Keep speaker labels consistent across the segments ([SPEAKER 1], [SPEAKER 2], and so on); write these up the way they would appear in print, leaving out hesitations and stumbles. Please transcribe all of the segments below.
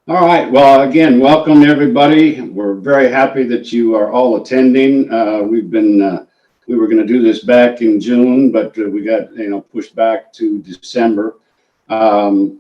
[SPEAKER 1] All right. Well, again, welcome everybody. We're very happy that you are all attending. We were going to do this back in June, but we got pushed back to December. But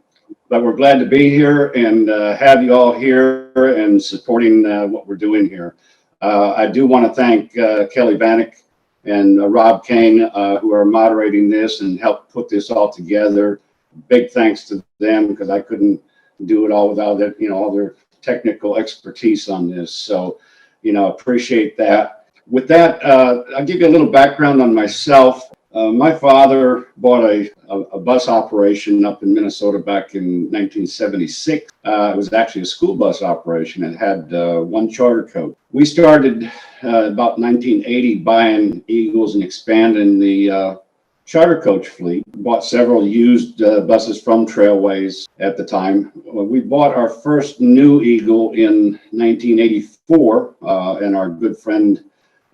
[SPEAKER 1] we're glad to be here and have you all here and supporting what we're doing here. I do want to thank Kelly Vanek and Rob Kain, who are moderating this and helped put this all together. Big thanks to them because I couldn't do it all without that, all their technical expertise on this. So, appreciate that. With that, I'll give you a little background on myself. My father bought a bus operation up in Minnesota back in 1976. It was actually a school bus operation. It had one charter coach. We started about 1980 buying Eagles and expanding the charter coach fleet. Bought several used buses from Trailways at the time. We bought our first new Eagle in 1984, and our good friend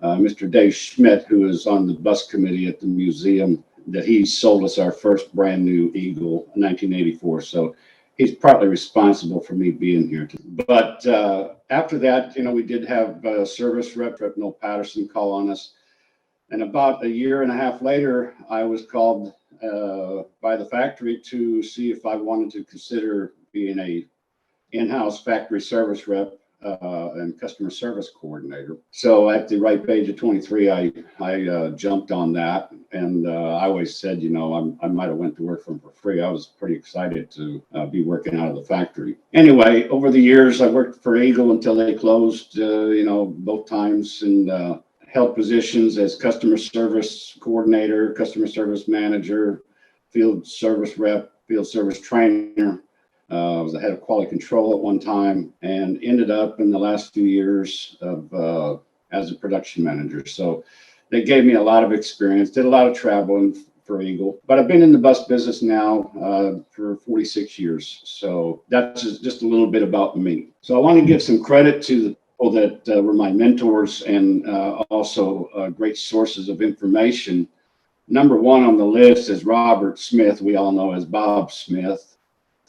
[SPEAKER 1] Mr. Dave Schmidt, who is on the bus committee at the museum, that he sold us our first brand new Eagle in 1984. So he's partly responsible for me being here today. But after that, we did have service rep Noel Patterson call on us. And about a year and a half later, I was called by the factory to see if I wanted to consider being a in-house factory service rep and customer service coordinator. So at the ripe age of 23, I jumped on that. And I always said, I might have went to work for them for free. I was pretty excited to be working out of the factory. Anyway, over the years, I worked for Eagle until they closed, both times, and held positions as customer service coordinator, customer service manager, field service rep, field service trainer. I was the head of quality control at one time and ended up in the last few years as a production manager. So they gave me a lot of experience, did a lot of traveling for Eagle, but I've been in the bus business now for 46 years. So that's just a little bit about me. So I want to give some credit to the that were my mentors and also great sources of information. Number one on the list is Robert Smith, we all know as Bob Smith.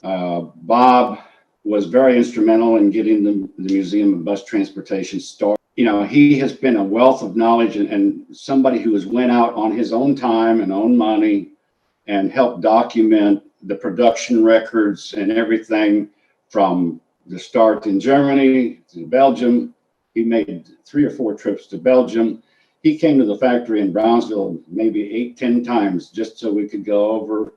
[SPEAKER 1] Bob was very instrumental in getting the Museum of Bus Transportation started. He has been a wealth of knowledge and somebody who has went out on his own time and own money and helped document the production records and everything from the start in Germany to Belgium. He made 3 or 4 trips to Belgium. He came to the factory in Brownsville maybe 8-10 times just so we could go over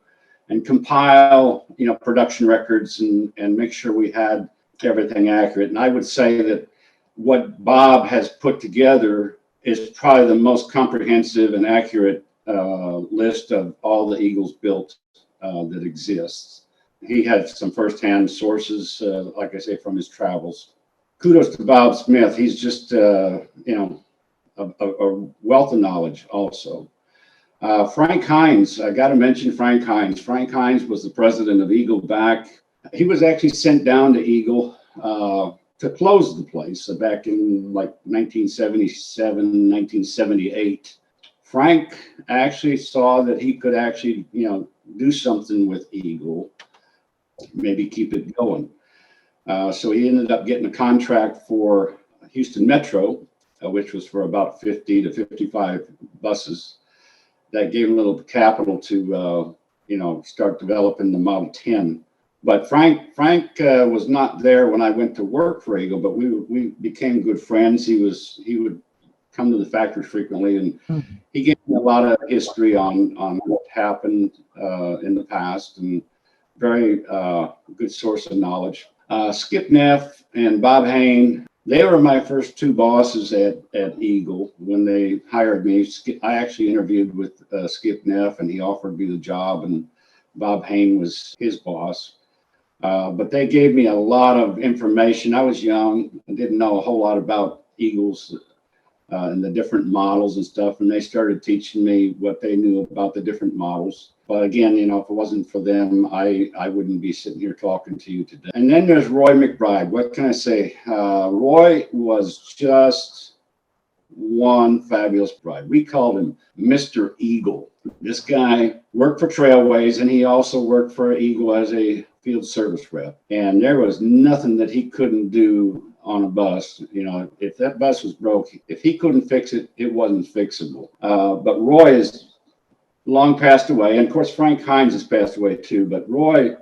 [SPEAKER 1] and compile, production records and make sure we had everything accurate. And I would say that what Bob has put together is probably the most comprehensive and accurate list of all the Eagles built that exists. He had some firsthand sources, like I say, from his travels. Kudos to Bob Smith. He's just, a wealth of knowledge also. Frank Hines, I got to mention Frank Hines. Frank Hines was the president of Eagle back. He was actually sent down to Eagle to close the place back in like 1977, 1978. Frank actually saw that he could actually, do something with Eagle, maybe keep it going. So he ended up getting a contract for Houston Metro, which was for about 50 to 55 buses. That gave him a little capital to, start developing the Model 10. But Frank was not there when I went to work for Eagle, but we became good friends. He would come to the factory frequently, and he gave me a lot of history on what happened in the past, and very good source of knowledge. Skip Neff and Bob Hain, they were my first 2 bosses at Eagle when they hired me. I actually interviewed with Skip Neff, and he offered me the job, and Bob Hain was his boss. But they gave me a lot of information. I was young and didn't know a whole lot about Eagles and the different models and stuff, and they started teaching me what they knew about the different models. But again, if it wasn't for them, I wouldn't be sitting here talking to you today. And then there's Roy McBride. What can I say? Roy was just one fabulous bride. We called him Mr. Eagle. This guy worked for Trailways, and he also worked for Eagle as a field service rep, and there was nothing that he couldn't do on a bus. You know, if that bus was broke, if he couldn't fix it, it wasn't fixable. But Roy is long passed away, and of course Frank Hines has passed away too. But Roy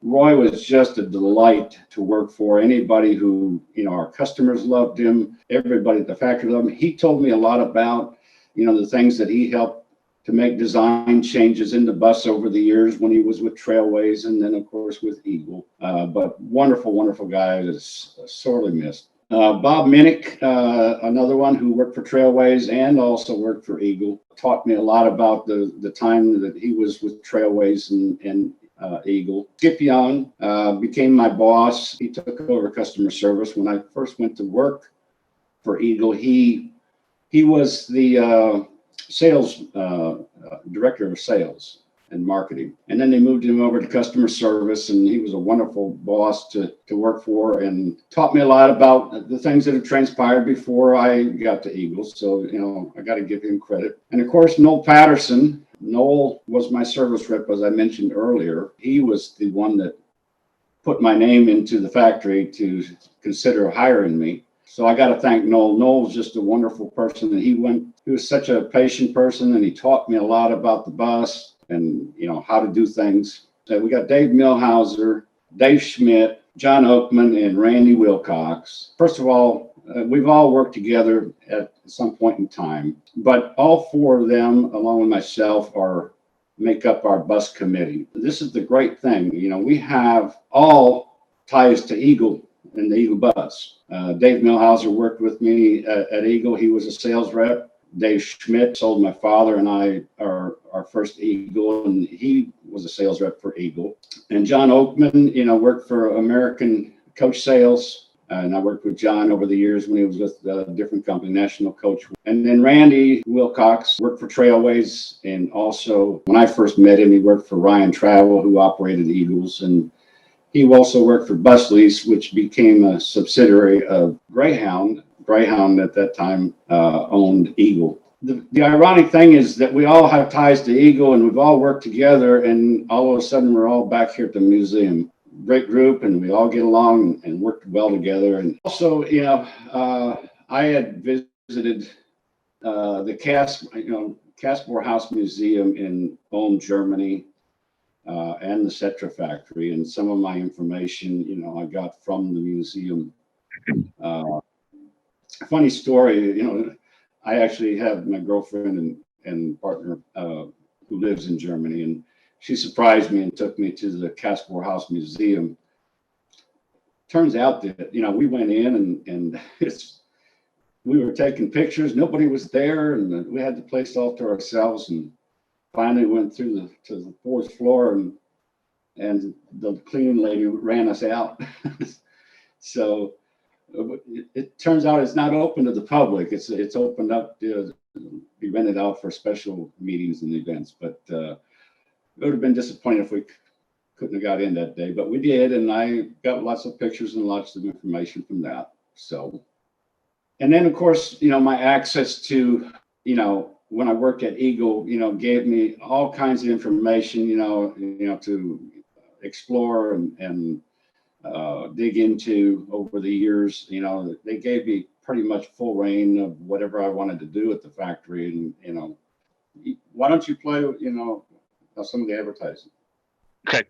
[SPEAKER 1] was just a delight to work for. Anybody who, you know, our customers loved him. Everybody at the factory loved him. He told me a lot about, you know, the things that he helped to make design changes in the bus over the years when he was with Trailways, and then of course with Eagle. But wonderful, wonderful guy that is sorely missed. Bob Minnick, another one who worked for Trailways and also worked for Eagle, taught me a lot about the time that he was with Trailways and Eagle. Skip Young became my boss. He took over customer service. When I first went to work for Eagle, he was the sales director of sales and marketing, and then they moved him over to customer service, and he was a wonderful boss to work for, and taught me a lot about the things that have transpired before I got to Eagle. So, you know, I got to give him credit. And of course, Noel Patterson. Noel was my service rep, as I mentioned earlier. He was the one that put my name into the factory to consider hiring me. So I got to thank Noel. Noel's just a wonderful person, and he was such a patient person, and he taught me a lot about the bus and, you know, how to do things. So we got Dave Millhauser, Dave Schmidt, John Oakman, and Randy Wilcox. First of all, we've all worked together at some point in time, but all four of them, along with myself, make up our bus committee. This is the great thing. You know, we have all ties to Eagle and the Eagle bus. Dave Millhauser worked with me at Eagle. He was a sales rep. Dave Schmidt sold my father and I our first Eagle, and he was a sales rep for Eagle. And John Oakman, you know, worked for American Coach Sales. And I worked with John over the years when he was with a different company, National Coach. And then Randy Wilcox worked for Trailways. And also, when I first met him, he worked for Ryan Travel, who operated Eagles. And he also worked for Bus Lease, which became a subsidiary of Greyhound. Greyhound at that time owned Eagle. The ironic thing is that we all have ties to Eagle, and we've all worked together, and all of a sudden we're all back here at the museum. Great group, and we all get along and worked well together. And also, you know, I had visited the Caspar House Museum in Ulm, Germany, and the Setra factory, and some of my information, you know, I got from the museum. Funny story, you know, I actually have my girlfriend and partner who lives in Germany, and she surprised me and took me to the Caspar House Museum. Turns out that, you know, we went in and we were taking pictures. Nobody was there, and we had the place all to ourselves. And finally went to the fourth floor, and the cleaning lady ran us out. So it turns out it's not open to the public. It's opened up to be rented out for special meetings and events. But it would have been disappointing if we couldn't have got in that day, but we did, and I got lots of pictures and lots of information from that. So, and then of course, you know, my access to, you know, when I worked at Eagle, you know, gave me all kinds of information, you know, to explore and dig into over the years. You know, they gave me pretty much full reign of whatever I wanted to do at the factory. And, you know, why don't you play, you know, some of the advertising?
[SPEAKER 2] Okay.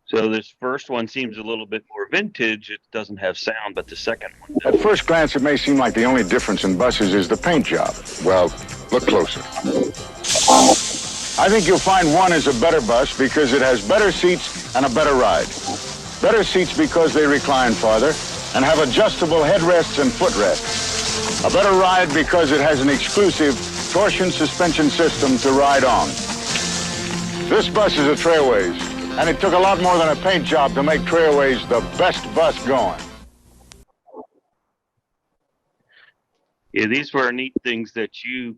[SPEAKER 2] So this first one seems a little bit more vintage. It doesn't have sound, but the second one does.
[SPEAKER 3] At first glance, it may seem like the only difference in buses is the paint job. Well, look closer. I think you'll find one is a better bus because it has better seats and a better ride. Better seats because they recline farther and have adjustable headrests and footrests. A better ride because it has an exclusive torsion suspension system to ride on. This bus is a Trailways, and it took a lot more than a paint job to make Trailways the best bus going.
[SPEAKER 2] Yeah, these were neat things that you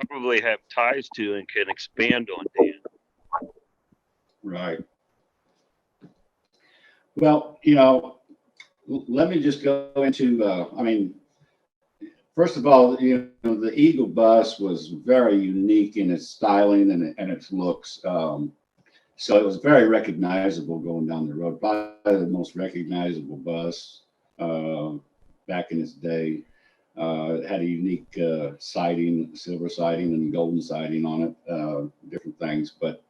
[SPEAKER 2] probably have ties to and can expand on, Dan.
[SPEAKER 1] Right. Well, you know, let me just go into, I mean, first of all, you know, the Eagle bus was very unique in its styling and its looks. So it was very recognizable going down the road, probably the most recognizable bus back in its day. It had a unique siding, silver siding and golden siding on it, different things, but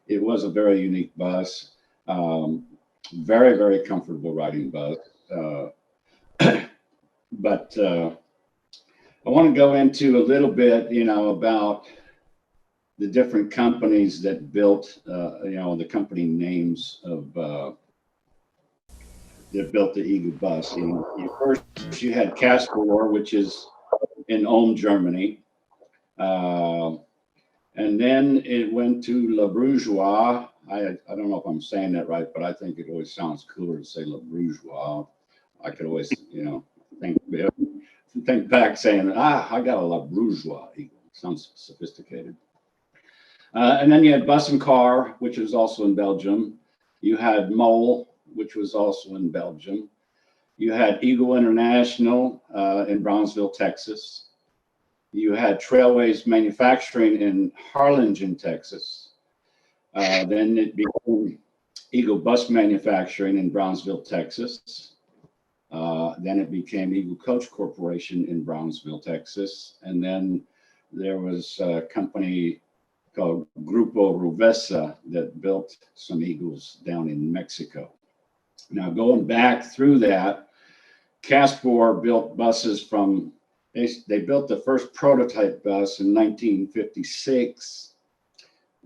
[SPEAKER 1] it was a very unique bus. Very, very comfortable riding bus. But I want to go into a little bit, about the different companies that built, the company names of that built the Eagle bus. First, you had Caspar, which is in Ulm, Germany. And then it went to Le Bourgeois. I don't know if I'm saying that right, but I think it always sounds cooler to say Le Bourgeois. I could always, think back saying, I got a Le Bourgeois Eagle. Sounds sophisticated. And then you had Bus and Car, which was also in Belgium. You had Mole, which was also in Belgium. You had Eagle International in Brownsville, Texas. You had Trailways Manufacturing in Harlingen, Texas. Then it became Eagle Bus Manufacturing in Brownsville, Texas. Then it became Eagle Coach Corporation in Brownsville, Texas. And then there was a company called Grupo Ruvesa that built some Eagles down in Mexico. Now, going back through that, Caspar built buses from, they built the first prototype bus in 1956.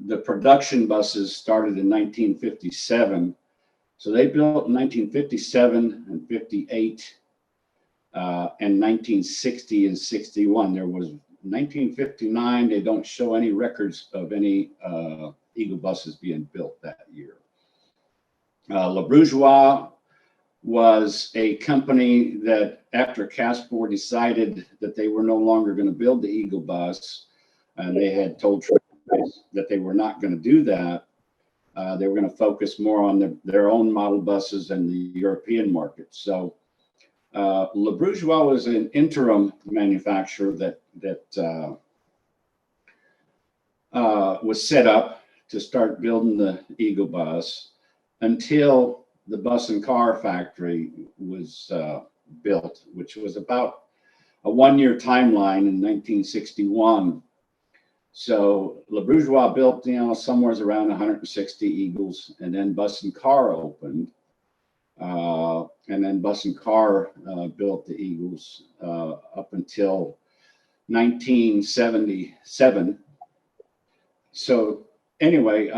[SPEAKER 1] The production buses started in 1957. So they built in 1957 and 58 and 1960 and 61. There was 1959, they don't show any records of any Eagle buses being built that year. Le Bourgeois was a company that after Caspar decided that they were no longer going to build the Eagle bus, and they had told Trailways that they were not going to do that. They were going to focus more on their own model buses and the European market. So Le Bourgeois was an interim manufacturer that was set up to start building the Eagle bus until the Bus and Car factory was built, which was about a one-year timeline in 1961. So Le Bourgeois built, somewhere around 160 Eagles, and then Bus and Car opened. And then Bus and Car built the Eagles up until 1977. So anyway,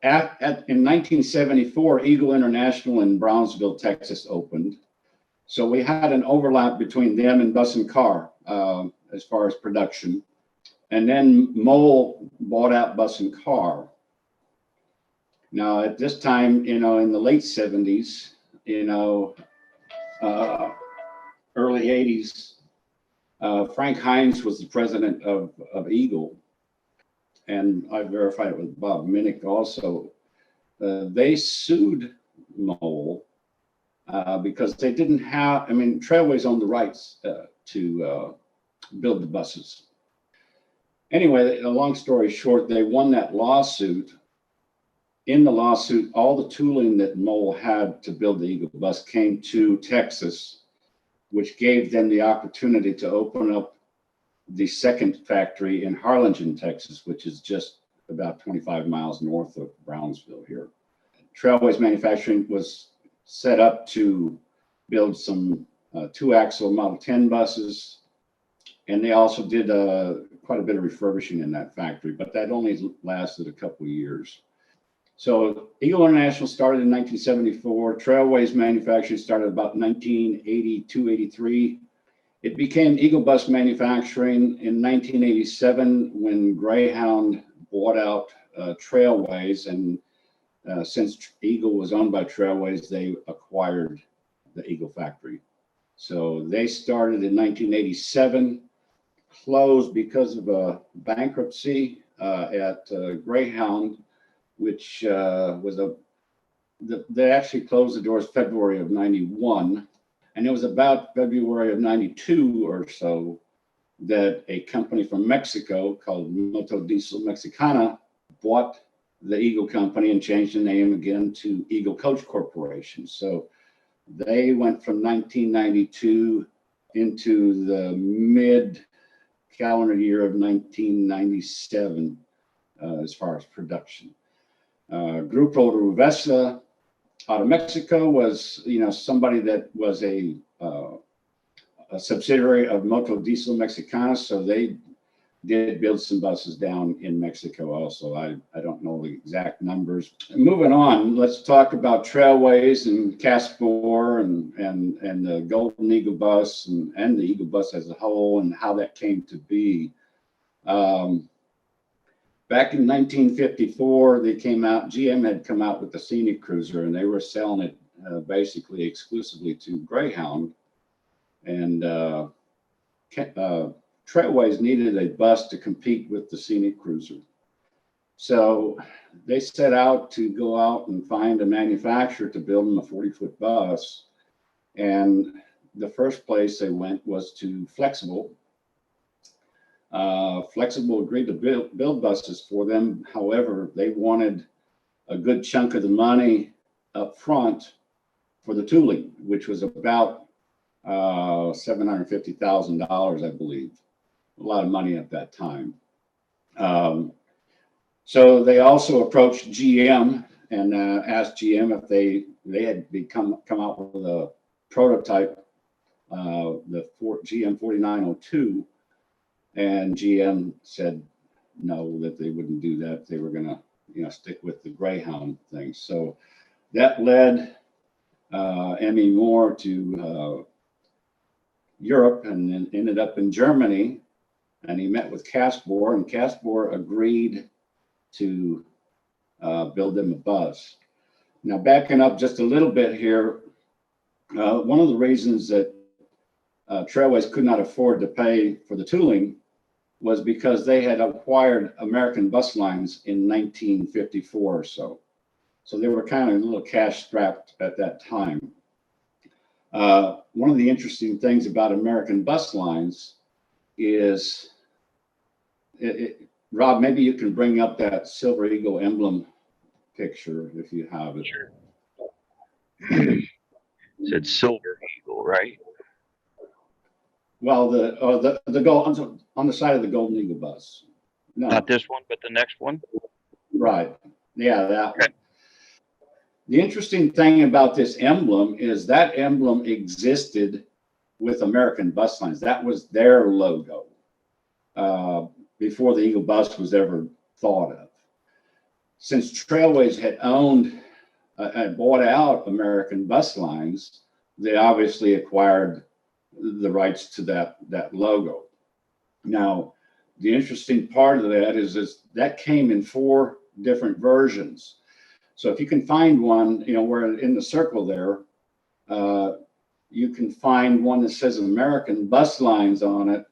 [SPEAKER 1] in 1974, Eagle International in Brownsville, Texas opened. So we had an overlap between them and Bus and Car as far as production. And then Mole bought out Bus and Car. Now, at this time, in the late 70s, early 80s, Frank Hines was the president of Eagle. And I verified it with Bob Minnick also. They sued Mole because they didn't have, Trailways owned the rights to build the buses. Anyway, a long story short, they won that lawsuit. In the lawsuit, all the tooling that Mole had to build the Eagle bus came to Texas, which gave them the opportunity to open up the second factory in Harlingen, Texas, which is just about 25 miles north of Brownsville here. Trailways Manufacturing was set up to build some two-axle Model 10 buses, and they also did quite a bit of refurbishing in that factory, but that only lasted a couple of years. So Eagle International started in 1974. Trailways Manufacturing started about 1982, 83. It became Eagle Bus Manufacturing in 1987 when Greyhound bought out Trailways, and since Eagle was owned by Trailways, they acquired the Eagle factory. So they started in 1987, closed because of a bankruptcy at Greyhound, which was they actually closed the doors February of 91. And it was about February of 92 or so that a company from Mexico called Moto Diesel Mexicana bought the Eagle Company and changed the name again to Eagle Coach Corporation. So they went from 1992 into the mid calendar year of 1997 as far as production. Grupo Ruvesa out of Mexico was, somebody that was a subsidiary of Moto Diesel Mexicana, so they did build some buses down in Mexico also. I don't know the exact numbers. Moving on, let's talk about Trailways and Caspor and the Golden Eagle bus and the Eagle bus as a whole and how that came to be. Back in 1954, GM had come out with the Scenic Cruiser, and they were selling it basically exclusively to Greyhound. And Trailways needed a bus to compete with the Scenic Cruiser. So they set out to go out and find a manufacturer to build them a 40-foot bus. And the first place they went was to Flexible. Flexible agreed to build buses for them. However, they wanted a good chunk of the money up front for the tooling, which was about $750,000, I believe. A lot of money at that time. So they also approached GM and asked GM if they had come out with a prototype, the GM 4902. And GM said no, that they wouldn't do that. They were going to, stick with the Greyhound thing. So that led M.E. Moore to Europe and then ended up in Germany. And he met with Caspor, and Caspor agreed to build them a bus. Now, backing up just a little bit here, one of the reasons that Trailways could not afford to pay for the tooling was because they had acquired American Bus Lines in 1954 or so. So they were kind of a little cash strapped at that time. One of the interesting things about American Bus Lines is, Rob, maybe you can bring up that Silver Eagle emblem picture if you have it.
[SPEAKER 2] Sure. It said Silver Eagle, right?
[SPEAKER 1] Well, the gold on the side of the Golden Eagle bus. No,
[SPEAKER 2] Not this one, but the next one.
[SPEAKER 1] right. Yeah, that one. The interesting thing about this emblem is that emblem existed with American Bus Lines. That was their logo before the Eagle bus was ever thought of. Since Trailways had bought out American Bus Lines, they obviously acquired the rights to that logo. Now, the interesting part of that is that came in 4 different versions. So if you can find one, where in the circle there, you can find one that says American Bus Lines on it.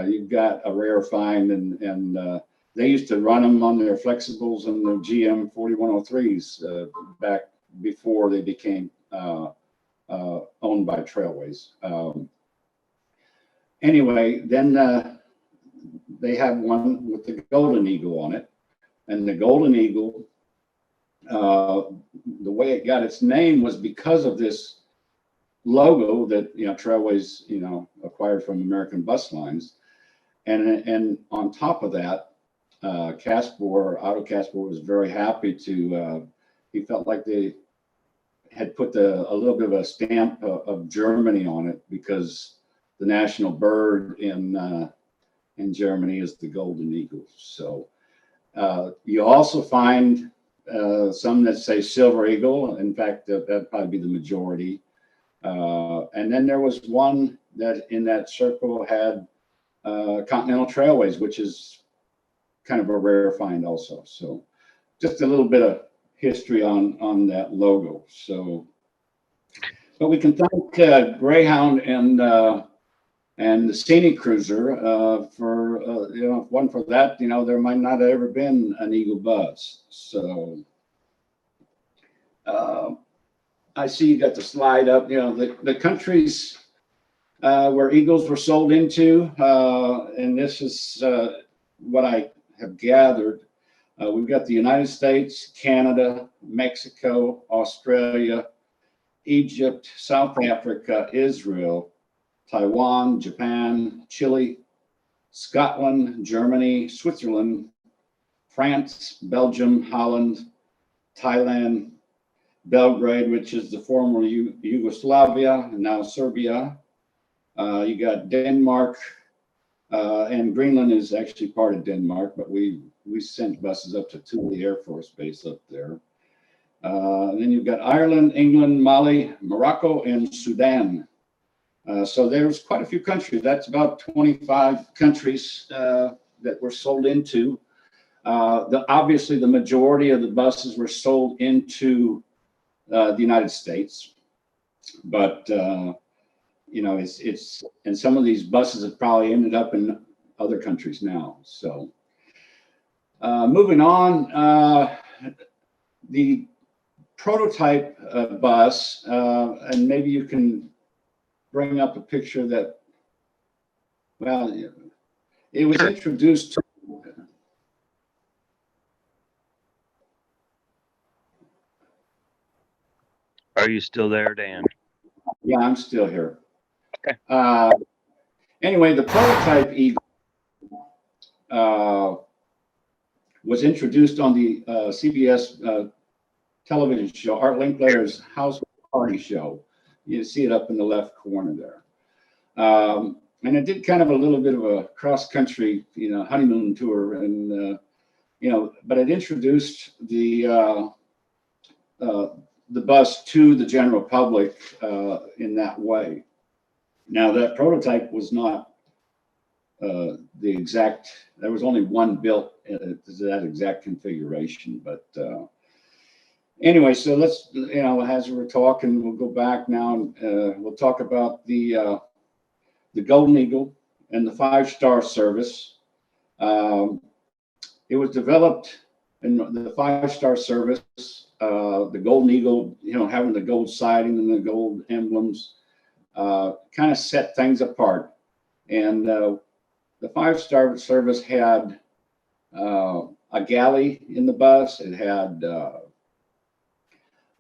[SPEAKER 1] You've got a rare find, and they used to run them on their Flexibles and the GM 4103s back before they became owned by Trailways. Anyway, then they have one with the Golden Eagle on it, and the Golden Eagle, the way it got its name was because of this logo that Trailways acquired from American Bus Lines, and on top of that, Auto Caspor was very happy to. He felt like they had put a little bit of a stamp of Germany on it, because the national bird in Germany is the Golden Eagle. So you also find some that say Silver Eagle. In fact, that'd probably be the majority. And then there was one that in that circle had Continental Trailways, which is kind of a rare find also. So just a little bit of history on that logo. So, but we can thank Greyhound and the Scenic Cruiser for if one for that, there might not have ever been an Eagle bus. So I see you got the slide up. The countries where Eagles were sold into, and this is what I have gathered. We've got the United States, Canada, Mexico, Australia, Egypt, South Africa, Israel, Taiwan, Japan, Chile, Scotland, Germany, Switzerland, France, Belgium, Holland, Thailand, Belgrade, which is the former Yugoslavia, and now Serbia. You got Denmark, and Greenland is actually part of Denmark, but we sent buses up to Thule Air Force Base up there. And then you've got Ireland, England, Mali, Morocco, and Sudan. So there's quite a few countries. That's about 25 countries that were sold into. Obviously, the majority of the buses were sold into the United States, but you know, it's and some of these buses have probably ended up in other countries now. So moving on, the prototype bus, and maybe you can bring up a picture that, well, it was introduced to.
[SPEAKER 2] Are you still there, Dan?
[SPEAKER 1] Yeah, I'm still here.
[SPEAKER 2] Okay.
[SPEAKER 1] Anyway, the prototype Eagle was introduced on the CBS television show, Art Linkletter's House Party Show. You see it up in the left corner there. And it did kind of a little bit of a cross-country, you know, honeymoon tour, and you know, but it introduced the bus to the general public in that way. Now, that prototype was not the exact, there was only one built to that exact configuration. But anyway, so let's, you know, as we're talking, we'll go back now and we'll talk about the Golden Eagle and the 5-star service. It was developed in the 5-star service. The Golden Eagle, you know, having the gold siding and the gold emblems, kind of set things apart. And the 5-star service had a galley in the bus. It had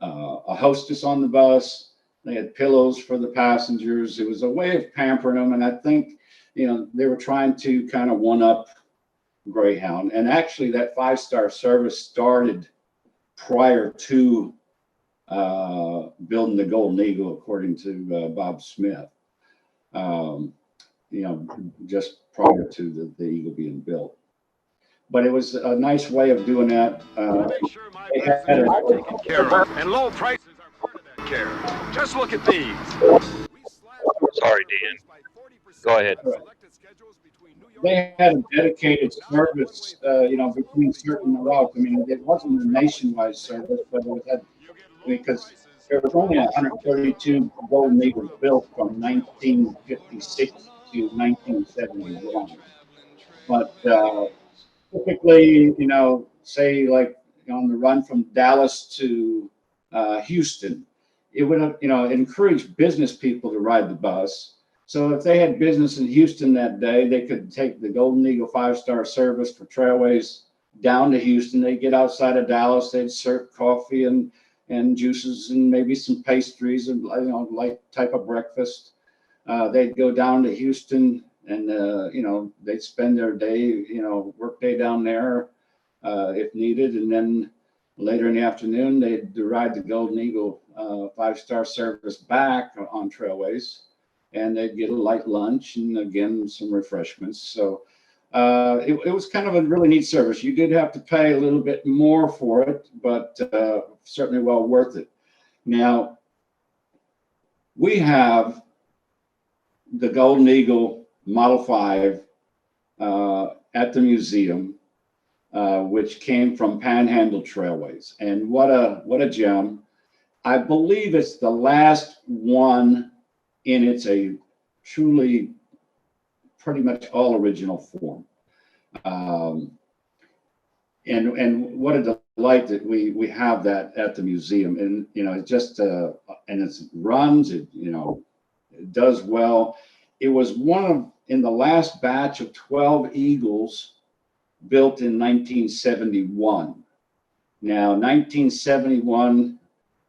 [SPEAKER 1] a hostess on the bus. They had pillows for the passengers. It was a way of pampering them. And I think, you know, they were trying to kind of one up Greyhound. And actually, that 5-star service started prior to building the Golden Eagle, according to Bob Smith. You know, just prior to the Eagle being built. But it was a nice way of doing that.
[SPEAKER 4] Make sure my passengers are taken care of, and low prices are part of that care. Just look at these.
[SPEAKER 2] Sorry, Dan. Go ahead.
[SPEAKER 1] They had a dedicated service, you know, between certain routes. I mean, it wasn't a nationwide service, but it had, because there was only 132 Golden Eagles built from 1956 to 1971. But typically, you know, say like on the run from Dallas to Houston, it would, you know, encourage business people to ride the bus. So if they had business in Houston that day, they could take the Golden Eagle 5-star service for Trailways down to Houston. They'd get outside of Dallas. They'd serve coffee and juices and maybe some pastries and, you know, light type of breakfast. They'd go down to Houston and, you know, they'd spend their day, you know, work day down there if needed. And then later in the afternoon, they'd ride the Golden Eagle 5-star service back on Trailways. And they'd get a light lunch and, again, some refreshments. So it was kind of a really neat service. You did have to pay a little bit more for it, but certainly well worth it. Now, we have the Golden Eagle Model 5 at the museum, which came from Panhandle Trailways. And what a gem. I believe it's the last one in its a truly pretty much all original form. And what a delight that we have that at the museum. And, you know, it just, and it runs, it, you know, it does well. It was one of, in the last batch of 12 Eagles built in 1971. Now, 1971,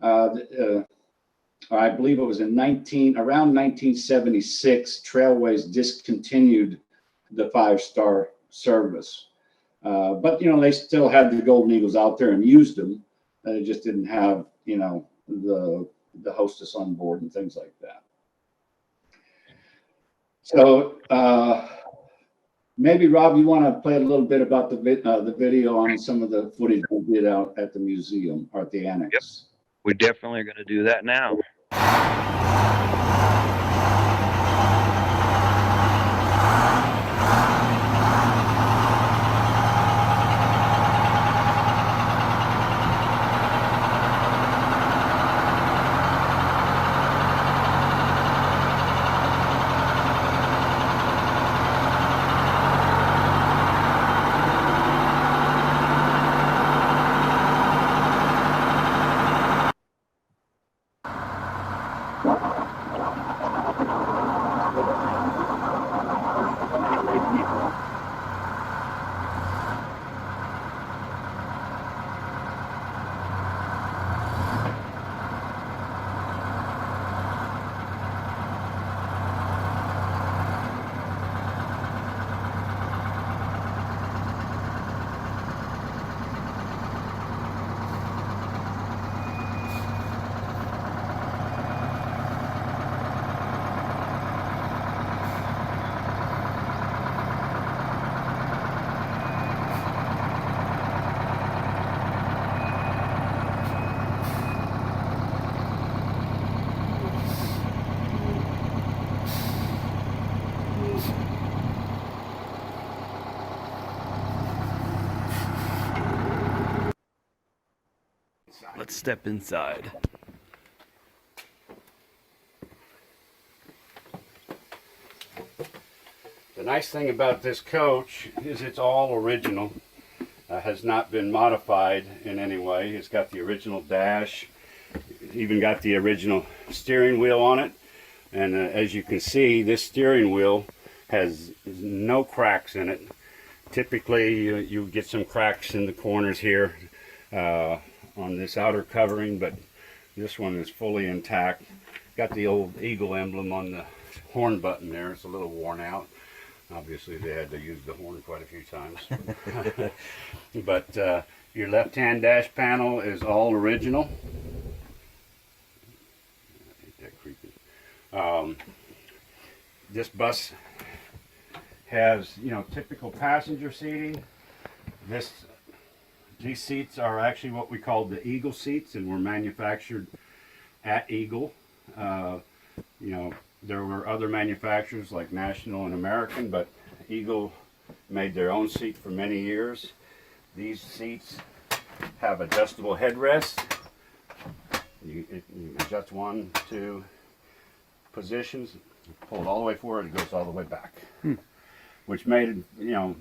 [SPEAKER 1] I believe it was around 1976, Trailways discontinued the 5-star service. But, they still had the Golden Eagles out there and used them. They just didn't have, the hostess on board and things like that. So maybe, Rob, you want to play a little bit about the video on some of the footage we did out at the museum or at the annex.
[SPEAKER 2] Yep. We definitely are going to do that now. Let's step inside.
[SPEAKER 1] The nice thing about this coach is it's all original. Has not been modified in any way. It's got the original dash, even got the original steering wheel on it. And as you can see, this steering wheel has no cracks in it. Typically, you get some cracks in the corners here on this outer covering, but this one is fully intact. Got the old eagle emblem on the horn button there. It's a little worn out. Obviously, they had to use the horn quite a few times. But your left-hand dash panel is all original. Ain't that creepy? This bus has, typical passenger seating. These seats are actually what we call the Eagle seats, and were manufactured at Eagle. There were other manufacturers like National and American, but Eagle made their own seat for many years. These seats have adjustable headrests. You adjust 1, 2 positions, pull it all the way forward, it goes all the way back. Which made it,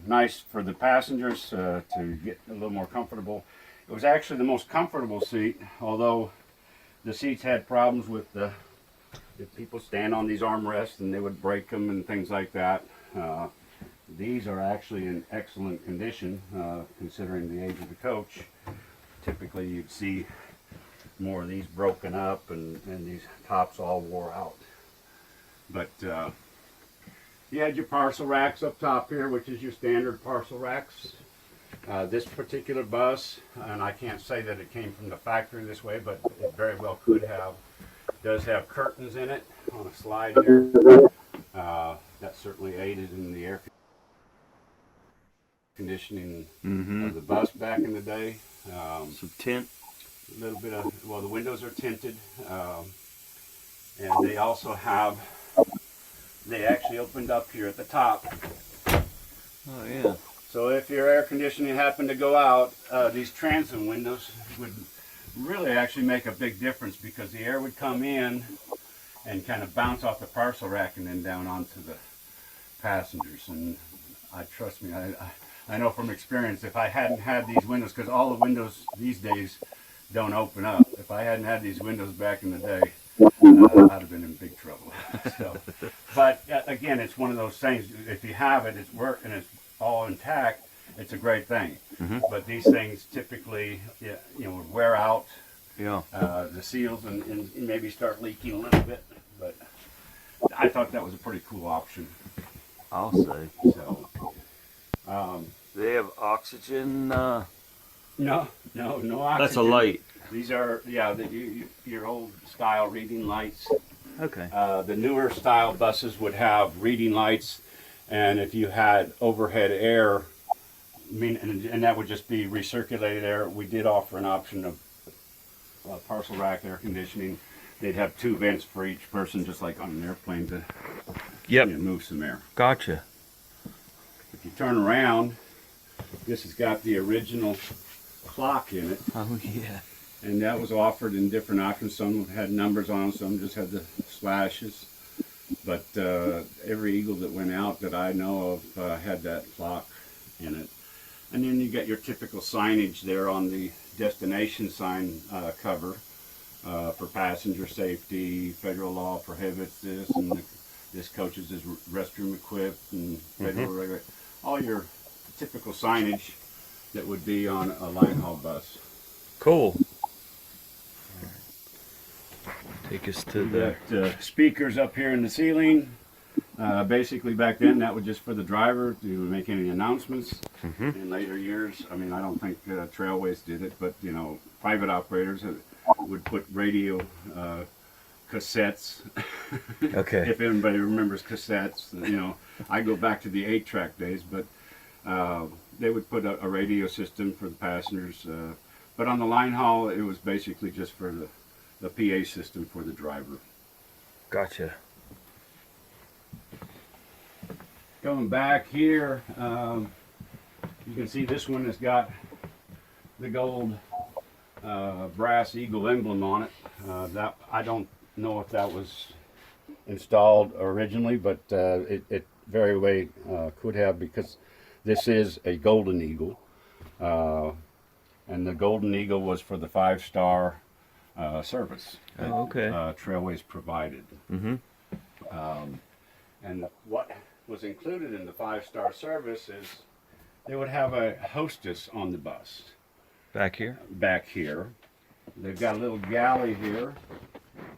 [SPEAKER 1] nice for the passengers to get a little more comfortable. It was actually the most comfortable seat, although the seats had problems with if people stand on these armrests and they would break them and things like that. These are actually in excellent condition, considering the age of the coach. Typically you'd see more of these broken up and these tops all wore out. But you had your parcel racks up top here, which is your standard parcel racks. This particular bus, and I can't say that it came from the factory this way, but it very well could have, does have curtains in it on a slide here. That certainly aided in the air conditioning of the bus back in the day.
[SPEAKER 2] Some tint.
[SPEAKER 1] A little bit of, the windows are tinted. And they also have, they actually opened up here at the top.
[SPEAKER 2] Oh yeah.
[SPEAKER 1] So if your air conditioning happened to go out, these transom windows would really actually make a big difference, because the air would come in and kind of bounce off the parcel rack and then down onto the passengers. And trust me, I know from experience, if I hadn't had these windows, because all the windows these days don't open up, if I hadn't had these windows back in the day, I'd have been in big trouble. But again, it's one of those things, if you have it, it's working, it's all intact, it's a great thing.
[SPEAKER 5] Mhm.
[SPEAKER 1] But these things typically, would wear out
[SPEAKER 5] Yeah.
[SPEAKER 1] the seals and maybe start leaking a little bit. But I thought that was a pretty cool option.
[SPEAKER 5] I'll say.
[SPEAKER 1] So,
[SPEAKER 5] They have oxygen.
[SPEAKER 1] no oxygen.
[SPEAKER 5] That's a light.
[SPEAKER 1] These are, your old style reading lights.
[SPEAKER 5] Okay.
[SPEAKER 1] The newer style buses would have reading lights, and if you had overhead air, and that would just be recirculated air. We did offer an option of parcel rack air conditioning. They'd have 2 vents for each person, just like on an airplane, to move some air.
[SPEAKER 5] Gotcha.
[SPEAKER 1] If you turn around, this has got the original clock in it.
[SPEAKER 5] Oh yeah.
[SPEAKER 1] And that was offered in different options. Some had numbers on them, some just had the slashes. But every Eagle that went out that I know of had that clock in it. And then you got your typical signage there on the destination sign cover for passenger safety. Federal law prohibits this, and this coach is restroom equipped, and federal regular. All your typical signage that would be on a line haul bus.
[SPEAKER 5] Cool. Take us to
[SPEAKER 1] We
[SPEAKER 5] the.
[SPEAKER 1] got speakers up here in the ceiling. Basically, back then, that was just for the driver to make any announcements. In later years, I mean, I don't think Trailways did it, but private operators would put radio cassettes.
[SPEAKER 5] Okay.
[SPEAKER 1] If anybody remembers cassettes, I go back to the 8-track days, but they would put a radio system for the passengers. But on the line haul, it was basically just for the PA system for the driver.
[SPEAKER 5] Gotcha.
[SPEAKER 1] Going back here, you can see this one has got the gold brass Eagle emblem on it. That I don't know if that was installed originally, but it very well could have, because this is a Golden Eagle, and the Golden Eagle was for the 5-star service that
[SPEAKER 5] Oh, okay.
[SPEAKER 1] Trailways provided. And what was included in the 5-star service is they would have a hostess on the bus.
[SPEAKER 5] Back here.
[SPEAKER 1] Back here, they've got a little galley here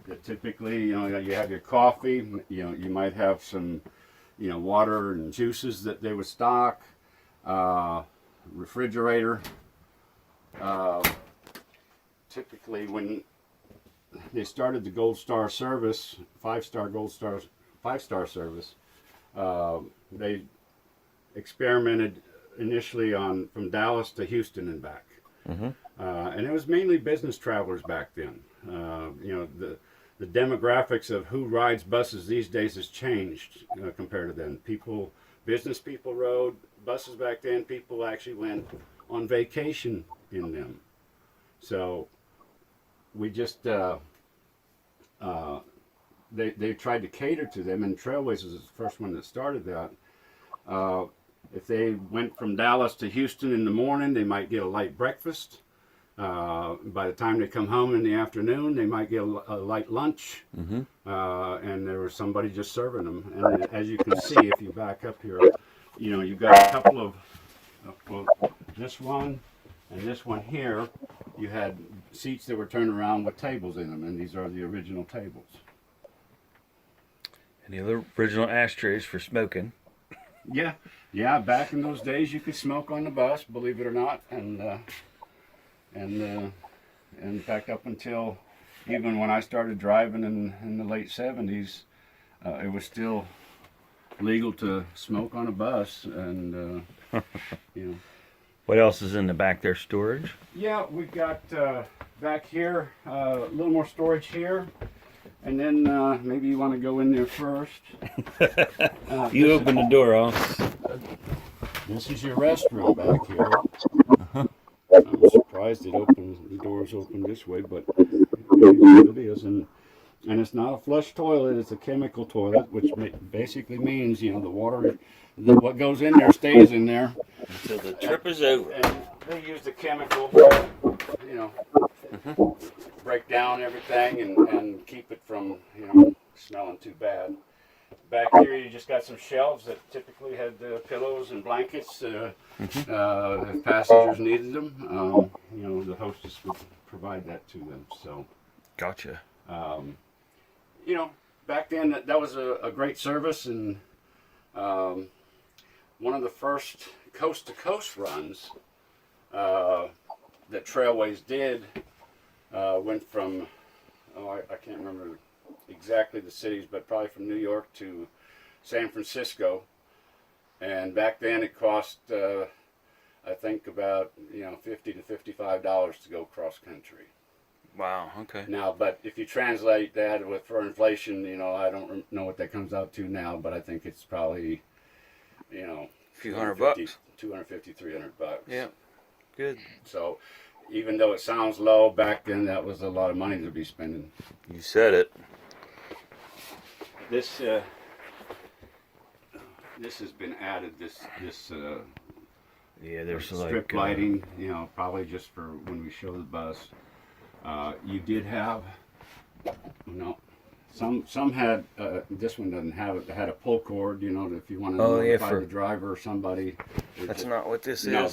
[SPEAKER 1] that typically, you have your coffee. You might have some, water and juices that they would stock. Refrigerator. Typically, when they started the Gold Star service, 5-star service, they experimented initially from Dallas to Houston and back. And it was mainly business travelers back then. The demographics of who rides buses these days has changed compared to then. Business people rode buses back then. People actually went on vacation in them. So we just they tried to cater to them, and Trailways was the first one that started that. If they went from Dallas to Houston in the morning, they might get a light breakfast. By the time they come home in the afternoon, they might get a light lunch. And there was somebody just serving them. And as you can see, if you back up here, you've got a couple of, this one and this one here, you had seats that were turned around with tables in them, and these are the original tables.
[SPEAKER 5] And the original ashtrays for smoking.
[SPEAKER 1] Yeah, back in those days you could smoke on the bus, believe it or not, and in fact, up until even when I started driving in the late 70s, it was still legal to smoke on a bus, and
[SPEAKER 5] What else is in the back there? Storage?
[SPEAKER 1] Yeah, we've got back here a little more storage here. And then maybe you want to go in there first.
[SPEAKER 5] You open the door,
[SPEAKER 1] This is your restroom back here. I'm surprised the doors open this way, but it is. And it's not a flush toilet, it's a chemical toilet, which basically means, the water, what goes in there stays in there.
[SPEAKER 5] until the trip is over.
[SPEAKER 1] And they use the chemical, break down everything and keep it from, smelling too bad. Back here, you just got some shelves that typically had pillows and blankets if passengers needed them. You know, the hostess would provide that to them. So,
[SPEAKER 5] Gotcha.
[SPEAKER 1] you know, back then that was a great service, and one of the first coast-to-coast runs that Trailways did went from, I can't remember exactly the cities, but probably from New York to San Francisco. And back then it cost, I think about, $50 to $55 to go cross country.
[SPEAKER 5] Wow. Okay.
[SPEAKER 1] Now, but if you translate that for inflation, I don't know what that comes out to now, but I think it's probably,
[SPEAKER 5] a few $100.
[SPEAKER 1] 250, 300 bucks.
[SPEAKER 5] Yeah. Good.
[SPEAKER 1] So even though it sounds low, back then that was a lot of money to be spending.
[SPEAKER 5] You said it.
[SPEAKER 1] This has been added. This
[SPEAKER 5] Yeah, there's
[SPEAKER 1] strip lighting. Probably just for when we show the bus. You did have some had this one doesn't have it. It had a pull cord. If you want to notify the driver or somebody.
[SPEAKER 5] That's not what this is.
[SPEAKER 1] No,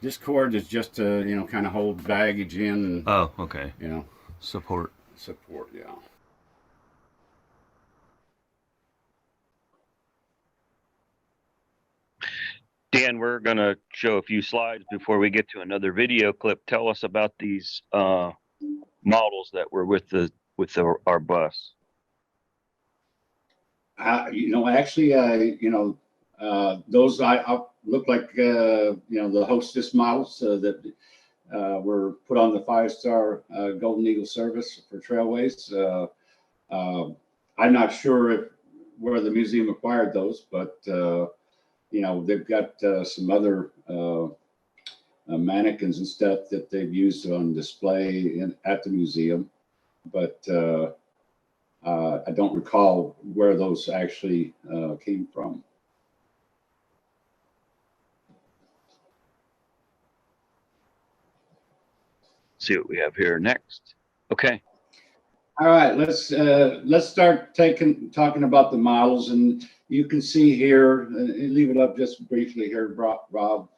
[SPEAKER 1] this cord is just to kind of hold baggage in. And,
[SPEAKER 5] oh, okay. Support.
[SPEAKER 1] Yeah.
[SPEAKER 2] Dan, we're going to show a few slides before we get to another video clip. Tell us about these models that were with our bus.
[SPEAKER 1] Actually, those look like the Hostess models that were put on the 5-star Golden Eagle service for Trailways. I'm not sure where the museum acquired those, but they've got some other mannequins and stuff that they've used on display at the museum, but I don't recall where those actually came from.
[SPEAKER 2] See what we have here next. Okay.
[SPEAKER 1] All right, let's start talking about the models, and you can see here, and leave it up just briefly here, Rob.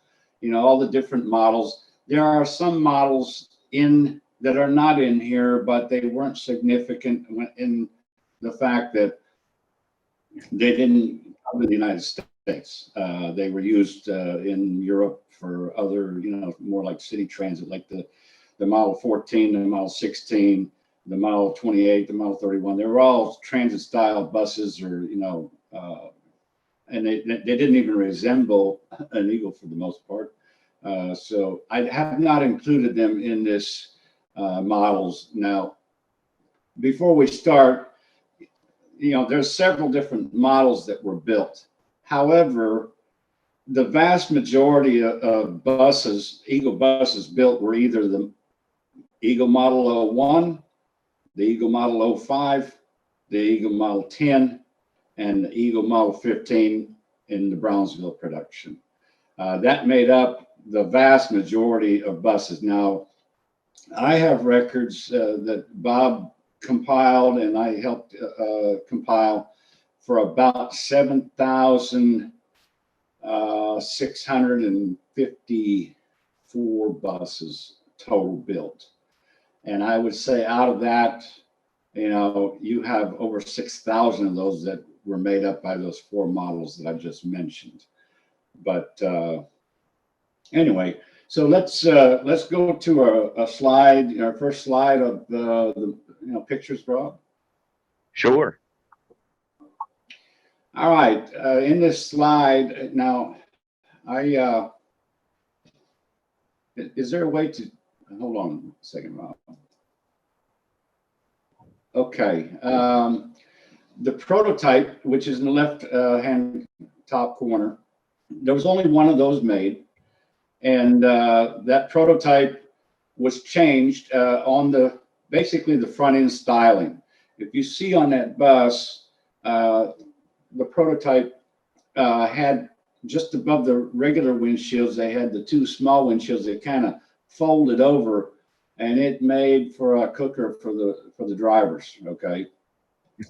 [SPEAKER 1] All the different models. There are some models that are not in here, but they weren't significant in the fact that they didn't come to the United States. They were used in Europe for other, more like city transit, like the Model 14, the Model 16. The Model 28, the Model 31, they were all transit style buses, or and they didn't even resemble an Eagle for the most part. So I have not included them in this models. Now, before we start, there's several different models that were built. However, the vast majority of buses, Eagle buses built, were either the Eagle Model 01, the Eagle Model 05, the Eagle Model 10, and the Eagle Model 15 in the Brownsville production. That made up the vast majority of buses. Now, I have records that Bob compiled, and I helped compile, for about 7,654 buses total built. And I would say out of that, you have over 6,000 of those that were made up by those 4 models that I just mentioned. But anyway, so let's go to a slide, our first slide of the pictures, Rob.
[SPEAKER 2] Sure.
[SPEAKER 1] All right, in this slide now, is there a way to hold on a second, Rob? Okay. The prototype, which is in the left hand top corner, there was only one of those made. And that prototype was changed on basically the front end styling. If you see on that bus, the prototype had just above the regular windshields, they had the 2 small windshields that kind of folded over, and it made for a cooker for the drivers. Okay,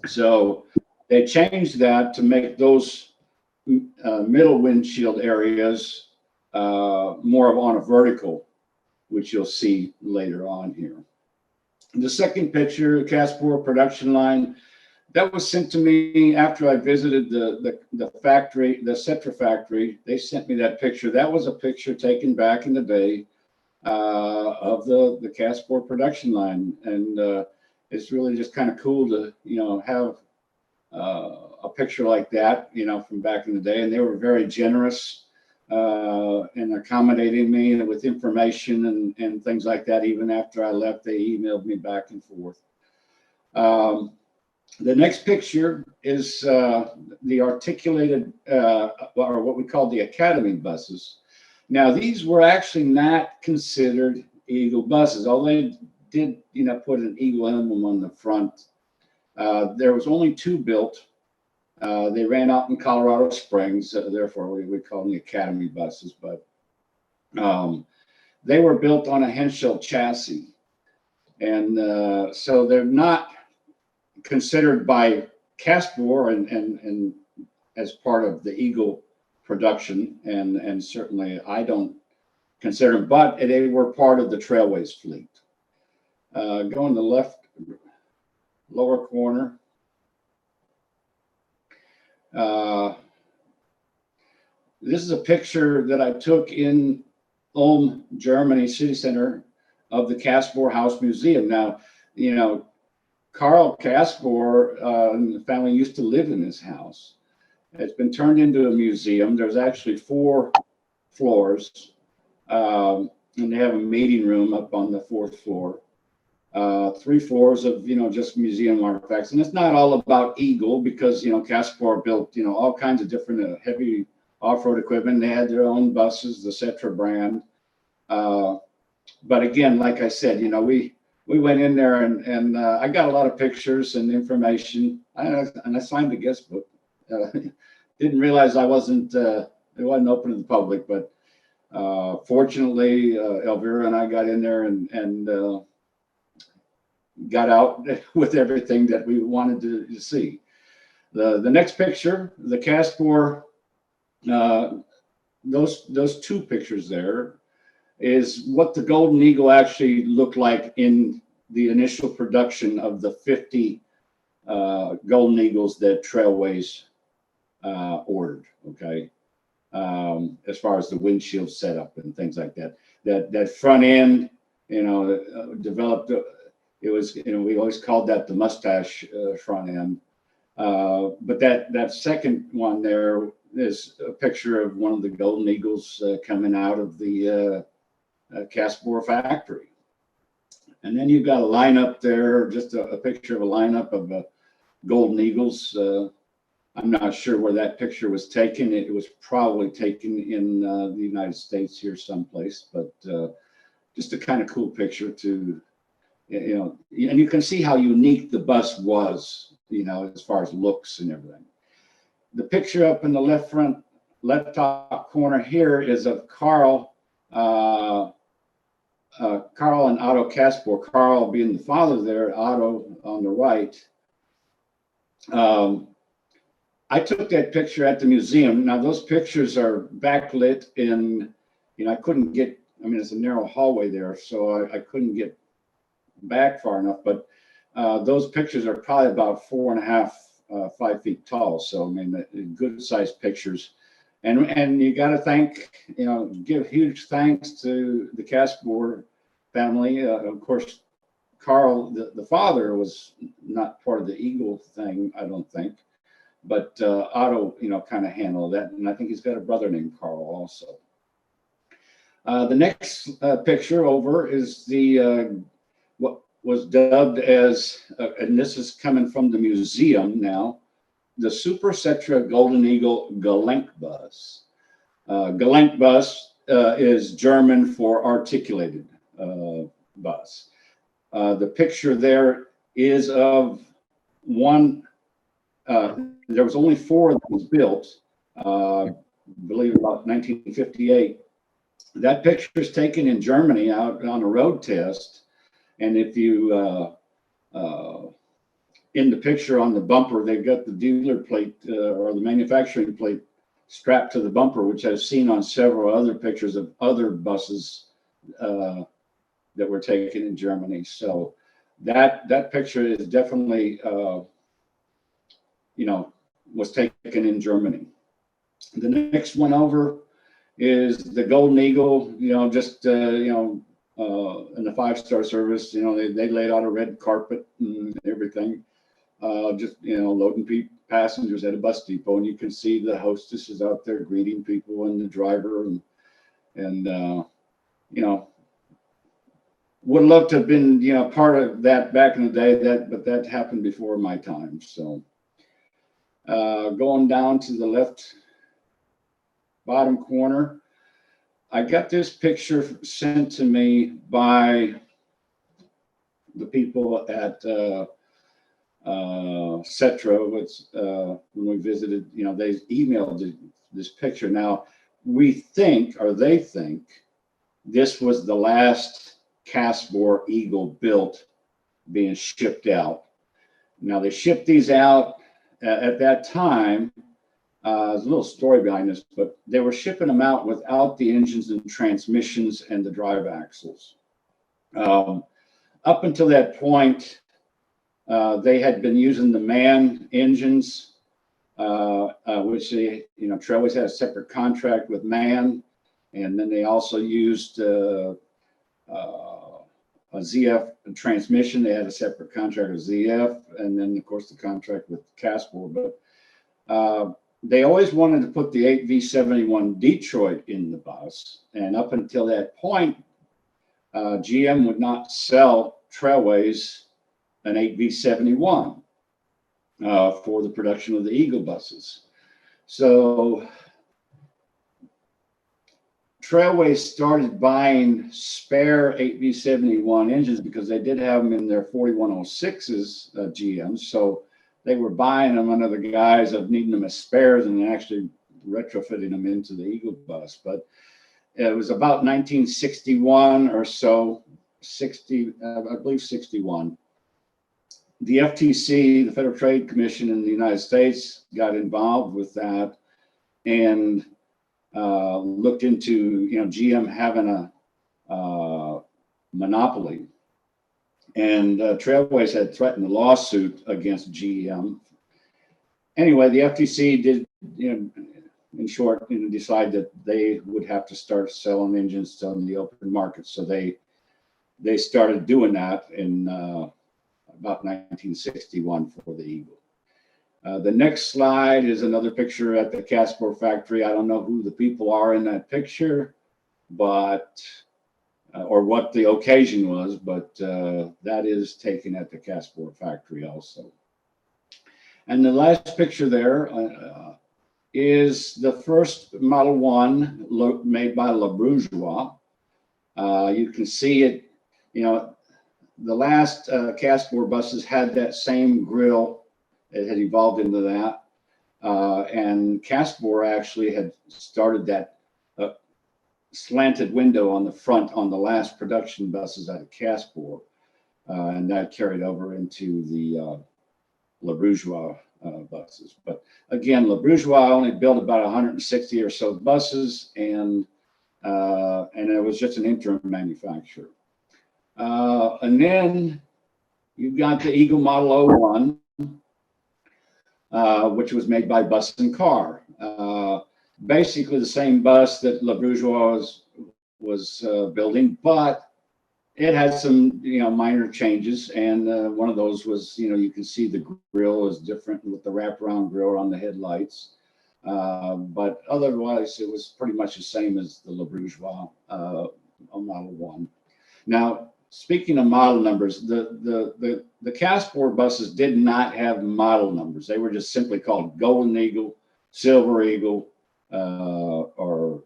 [SPEAKER 1] so They changed that to make those middle windshield areas more of on a vertical, which you'll see later on here. The second picture, the Caspor production line, that was sent to me after I visited the factory, the Cetra factory. They sent me that picture. That was a picture taken back in the day of the Caspor production line, and it's really just kind of cool to have a picture like that from back in the day. And they were very generous in accommodating me with information and things like that. Even after I left, they emailed me back and forth. The next picture is the articulated, or what we call the Academy buses. Now, these were actually not considered Eagle buses, although they did, put an Eagle emblem on the front. There was only 2 built. They ran out in Colorado Springs, therefore we call them the Academy buses, but they were built on a Henschel chassis. And so they're not considered by Caspor and as part of the Eagle production, and certainly I don't consider them, but they were part of the Trailways fleet. Go in the left lower corner. This is a picture that I took in Ulm, Germany, city center of the Caspor House Museum. Now, Carl Caspor and the family used to live in this house. It's been turned into a museum. There's actually 4 floors, and they have a meeting room up on the 4th floor. 3 floors of just museum artifacts, and it's not all about Eagle because Caspor built all kinds of different heavy off-road equipment. They had their own buses, the Cetra brand. But again, like I said, we went in there and I got a lot of pictures and information, and I signed the guest book. Didn't realize it wasn't open to the public, but fortunately, Elvira and I got in there and got out with everything that we wanted to see. The next picture, the Caspor, those 2 pictures there is what the Golden Eagle actually looked like in the initial production of the 50 Golden Eagles that Trailways ordered. Okay, as far as the windshield setup and things like that. That front end, developed. It was, we always called that the mustache front end. But that second one there is a picture of one of the Golden Eagles coming out of the Caspor factory. And then you've got a lineup there, just a picture of a lineup of Golden Eagles. I'm not sure where that picture was taken. It was probably taken in the United States here someplace, but just a kind of cool picture to, and you can see how unique the bus was, as far as looks and everything. The picture up in the left top corner here is of Carl and Otto Caspor, Carl being the father there, Otto on the right. I took that picture at the museum. Now those pictures are backlit in, I couldn't get, it's a narrow hallway there, so I couldn't get back far enough, but those pictures are probably about 4.5, 5 feet tall. So good sized pictures, and you got to thank, give huge thanks to the Caspor family. Of course, Carl, the father, was not part of the Eagle thing, I don't think, but Otto, kind of handled that, and I think he's got a brother named Carl also. The next picture over is the what was dubbed as, and this is coming from the museum now, the Super Cetra Golden Eagle Gelenk bus. Gelenk bus is German for articulated bus. The picture there is of one, there was only 4 that was built, I believe about 1958. That picture is taken in Germany out on a road test. And if you in the picture on the bumper, they've got the dealer plate or the manufacturing plate strapped to the bumper, which I've seen on several other pictures of other buses that were taken in Germany. So that picture is definitely, was taken in Germany. The next one over is the Golden Eagle, just, in the 5-star service, they laid out a red carpet and everything, just, loading passengers at a bus depot. And you can see the hostesses out there greeting people and the driver and would love to have been, part of that back in the day, but that happened before my time. So going down to the left bottom corner, I got this picture sent to me by the people at Cetra, when we visited, they emailed this picture. Now, they think this was the last cast-bore Eagle built being shipped out. Now, they shipped these out at that time. There's a little story behind this, but they were shipping them out without the engines and transmissions and the drive axles. Up until that point, they had been using the MAN engines, which Trailways had a separate contract with MAN, and then they also used a ZF transmission. They had a separate contract with ZF, and then of course the contract with Caspor. But they always wanted to put the 8V71 Detroit in the bus, and up until that point, GM would not sell Trailways an 8V71 for the production of the Eagle buses. So Trailways started buying spare 8V71 engines because they did have them in their 4106s GMs. So they were buying them under the guise of needing them as spares and actually retrofitting them into the Eagle bus. But it was about 1961 or so, I believe 61. The FTC, the Federal Trade Commission in the United States, got involved with that and looked into, GM having a monopoly. And Trailways had threatened a lawsuit against GM. Anyway, the FTC did, in short, decide that they would have to start selling engines on the open market. So they started doing that in about 1961 for the Eagle. The next slide is another picture at the Caspor factory. I don't know who the people are in that picture, but or what the occasion was, but that is taken at the Caspor factory also. And the last picture there is the first Model 1 made by Le Bourgeois. You can see it, the last Caspor buses had that same grille. It had evolved into that. And Caspor actually had started that slanted window on the front on the last production buses out of Caspor. And that carried over into the Le Bourgeois buses. But again, Le Bourgeois only built about 160 or so buses, and it was just an interim manufacturer. And then you've got the Eagle Model 01, which was made by Bus and Car. Basically the same bus that Le Bourgeois was building, but it had some, minor changes. And one of those was, you can see the grille is different with the wraparound grille on the headlights. But otherwise, it was pretty much the same as the Le Bourgeois Model 1. Now, speaking of model numbers, the Caspor buses did not have model numbers. They were just simply called Golden Eagle, Silver Eagle, or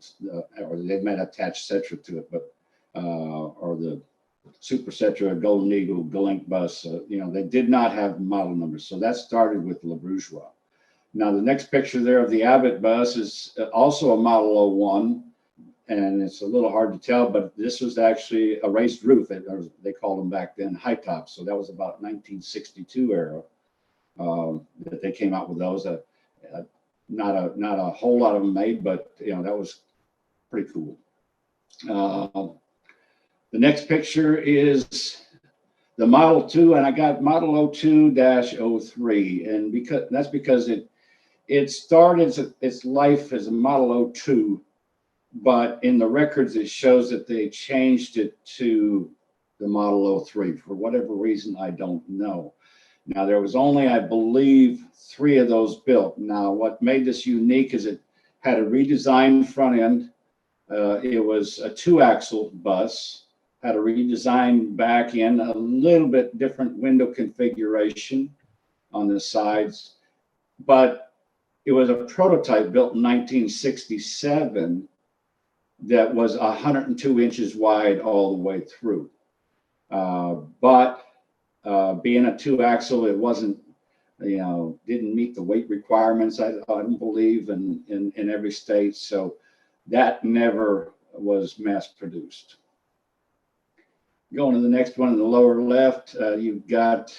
[SPEAKER 1] they might attach Cetra to it, but or the Super Cetra, Golden Eagle, Galink bus. They did not have model numbers. So that started with Le Bourgeois. Now the next picture there of the Abbott bus is also a Model 01. And it's a little hard to tell, but this was actually a raised roof. They called them back then high tops. So that was about 1962 era. that they came out with those. Not a whole lot of them made, but that was pretty cool. The next picture is the Model 2, and I got Model 02-03, and that's because it started its life as a Model 02, but in the records it shows that they changed it to the Model 03 for whatever reason. I don't know. Now there was only, I believe, 3 of those built. Now what made this unique is it had a redesigned front end. It was a 2-axle bus, had a redesigned back end, a little bit different window configuration on the sides, but it was a prototype built in 1967 that was 102 inches wide all the way through. But being a 2-axle, it wasn't, didn't meet the weight requirements, I don't believe, in every state. So that never was mass produced. Going to the next one in the lower left, you've got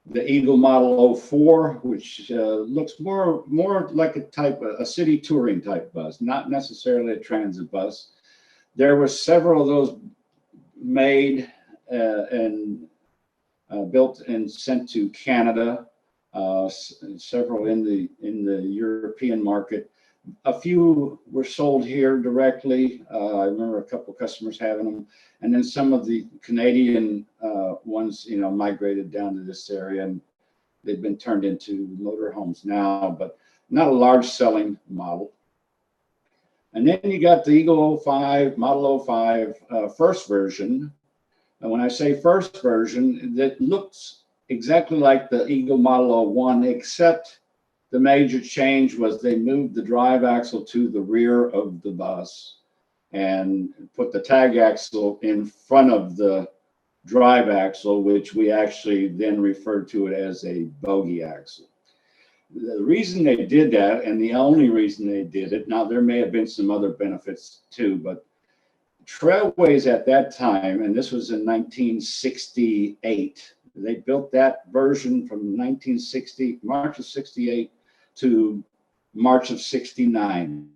[SPEAKER 1] the Eagle Model 04, which looks more like a city touring type bus, not necessarily a transit bus. There were several of those made and built and sent to Canada, several in the European market. A few were sold here directly. I remember a couple customers having them, and then some of the Canadian ones, migrated down to this area, and they've been turned into motorhomes now, but not a large selling model. And then you got the Eagle 05, Model 05 first version. And when I say first version, that looks exactly like the Eagle Model 01, except the major change was they moved the drive axle to the rear of the bus and put the tag axle in front of the drive axle, which we actually then referred to it as a bogie axle. The reason they did that, and the only reason they did it, now there may have been some other benefits too, but Trailways at that time, and this was in 1968, they built that version from 1960, March of 68 to March of 69.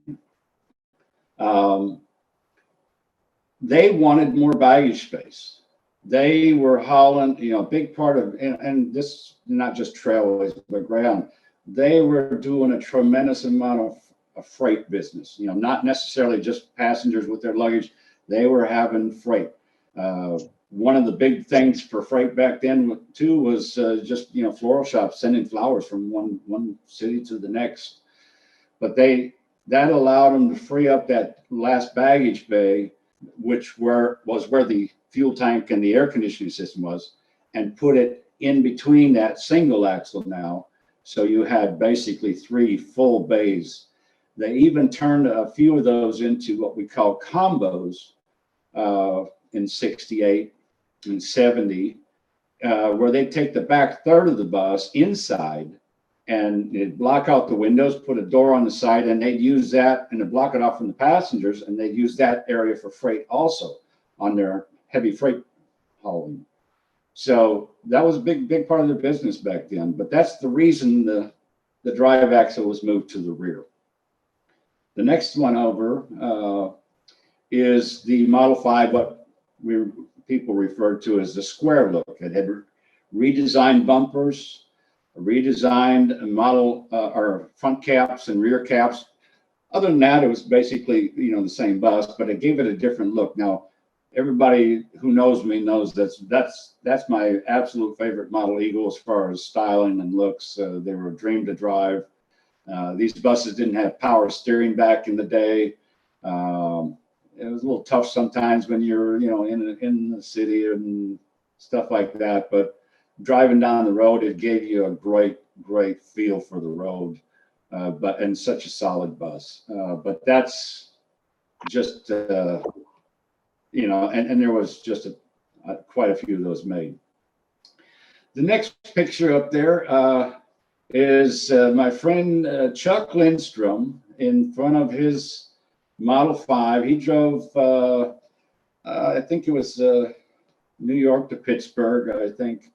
[SPEAKER 1] They wanted more baggage space. They were hauling, a big part of, and this not just Trailways, but Greyhound, they were doing a tremendous amount of freight business, not necessarily just passengers with their luggage. They were having freight. One of the big things for freight back then too was just floral shops sending flowers from one city to the next. But that allowed them to free up that last baggage bay, which was where the fuel tank and the air conditioning system was, and put it in between that single axle now. So you had basically 3 full bays. They even turned a few of those into what we call combos in 68 and 70, where they take the back third of the bus inside and they'd block out the windows, put a door on the side, and they'd use that and they'd block it off from the passengers, and they'd use that area for freight also on their heavy freight hauling. So that was a big part of their business back then. But that's the reason the drive axle was moved to the rear. The next one over is the Model 5, what people referred to as the square look. It had redesigned bumpers, redesigned model or front caps and rear caps. Other than that, it was basically the same bus, but it gave it a different look. Now, everybody who knows me knows that's my absolute favorite Model Eagle as far as styling and looks. They were a dream to drive. These buses didn't have power steering back in the day. It was a little tough sometimes when you're in the city and stuff like that, but driving down the road, it gave you a great feel for the road, and such a solid bus. But that's just and there was just quite a few of those made. The next picture up there is my friend Chuck Lindstrom in front of his Model 5. He drove, I think it was New York to Pittsburgh, I think.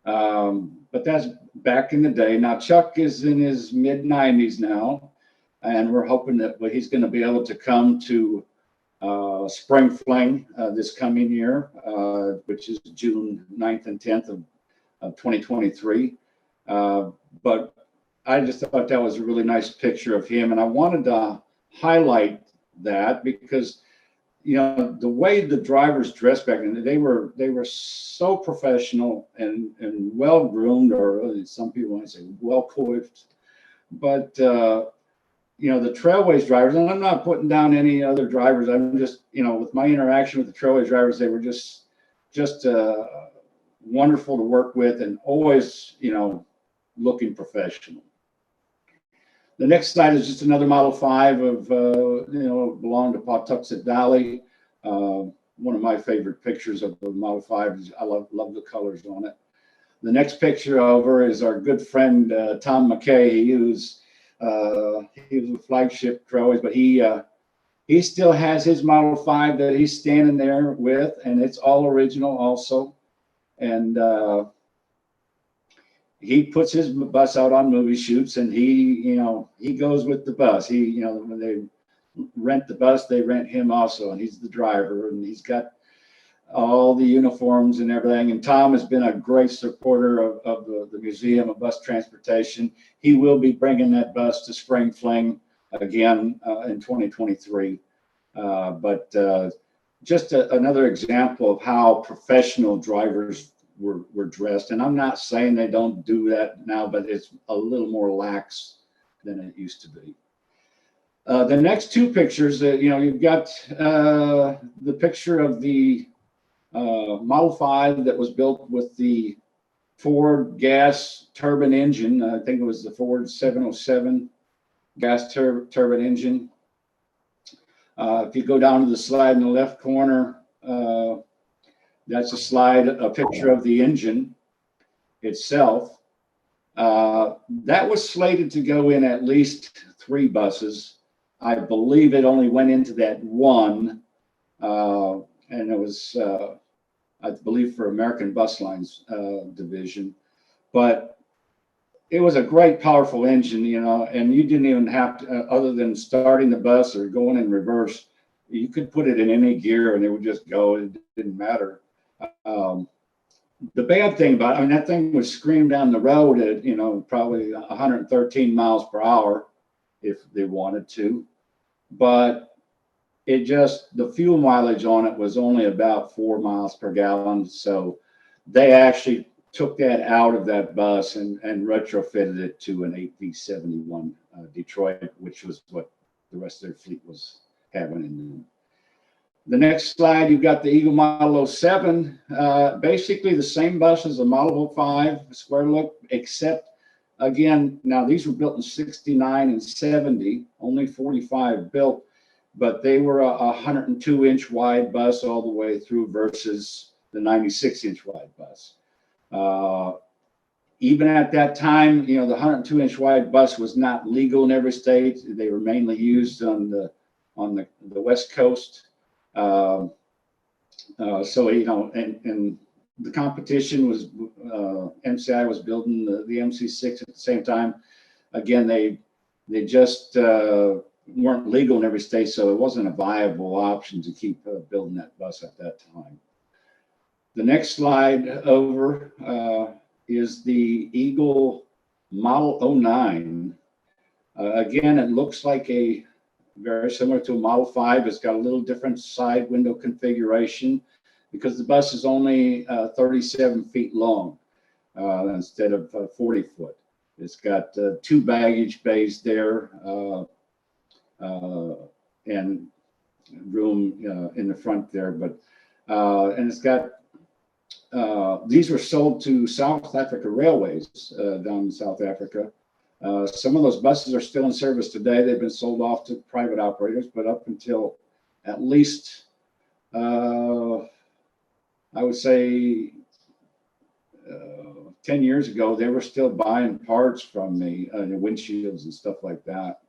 [SPEAKER 1] But that's back in the day. Now Chuck is in his mid-90s now, and we're hoping that he's going to be able to come to Spring Fling this coming year, which is June 9th and 10th of 2023. But I just thought that was a really nice picture of him, and I wanted to highlight that because, you know, the way the drivers dressed back then, they were so professional and well groomed, or some people want to say well coiffed. But you know, the Trailways drivers, and I'm not putting down any other drivers. I'm just, you know, with my interaction with the Trailways drivers, they were just wonderful to work with, and always, you know, looking professional. The next slide is just another Model 5 of, you know, belonged to Pawtuxet Valley. One of my favorite pictures of the Model 5 is I love the colors on it. The next picture over is our good friend Tom McKay. He was a flagship Trailways, but he still has his Model 5 that he's standing there with, and it's all original also. And he puts his bus out on movie shoots, and he goes with the bus. When they rent the bus, they rent him also, and he's the driver, and he's got all the uniforms and everything. And Tom has been a great supporter of the Museum of Bus Transportation. He will be bringing that bus to Spring Fling again in 2023. But just another example of how professional drivers were dressed. And I'm not saying they don't do that now, but it's a little more lax than it used to be. The next two pictures, you've got the picture of the Model 5 that was built with the Ford gas turbine engine. I think it was the Ford 707 gas turbine engine. If you go down to the slide in the left corner, that's a picture of the engine itself. That was slated to go in at least 3 buses. I believe it only went into that one, and it was, I believe, for American Bus Lines division. But it was a great, powerful engine, and you didn't even have to, other than starting the bus or going in reverse, you could put it in any gear and it would just go. It didn't matter. The bad thing about it, that thing was screamed down the road at, probably 113 miles per hour if they wanted to. But the fuel mileage on it was only about 4 miles per gallon. So they actually took that out of that bus and retrofitted it to an 8V71 Detroit, which was what the rest of their fleet was having in them. The next slide, you've got the Eagle Model 07, basically the same bus as the Model 05 square look, except again, now these were built in 69 and 70, only 45 built, but they were a 102-inch wide bus all the way through versus the 96-inch wide bus. Even at that time, the 102-inch wide bus was not legal in every state. They were mainly used on the West Coast. So, and the competition was, MCI was building the MC6 at the same time. Again, they just weren't legal in every state, so it wasn't a viable option to keep building that bus at that time. The next slide over is the Eagle Model 09. Again, it looks like very similar to a Model 5. It's got a little different side window configuration because the bus is only 37 feet long instead of 40 foot. It's got 2 baggage bays there and room in the front there. But and it's got these were sold to South Africa Railways down in South Africa. Some of those buses are still in service today. They've been sold off to private operators, but up until at least, I would say 10 years ago, they were still buying parts from me, windshields and stuff like that.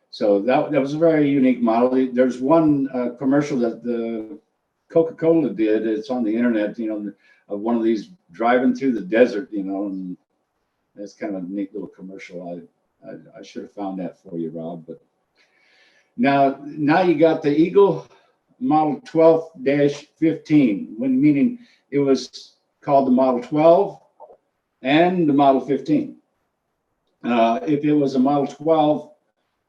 [SPEAKER 1] So that was a very unique model. There's one commercial that Coca-Cola did. It's on the internet, of one of these driving through the desert, and it's kind of a neat little commercial. I should have found that for you, Rob. But now you got the Eagle Model 12-15, meaning it was called the Model 12 and the Model 15. If it was a Model 12,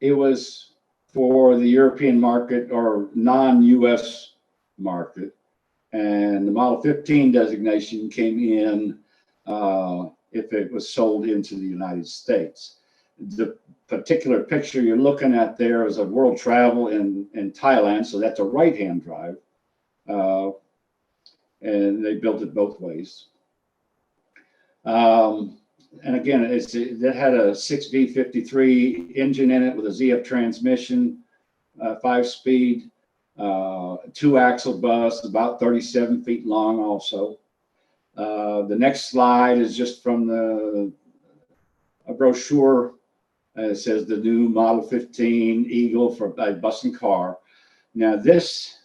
[SPEAKER 1] it was for the European market or non-US market. And the Model 15 designation came in if it was sold into the United States. The particular picture you're looking at there is of world travel in Thailand, so that's a right-hand drive. And they built it both ways. And again, that had a 6V53 engine in it with a ZF transmission, 5-speed, 2-axle bus, about 37 feet long also. The next slide is just from a brochure. It says the new Model 15 Eagle for bus and car. Now, this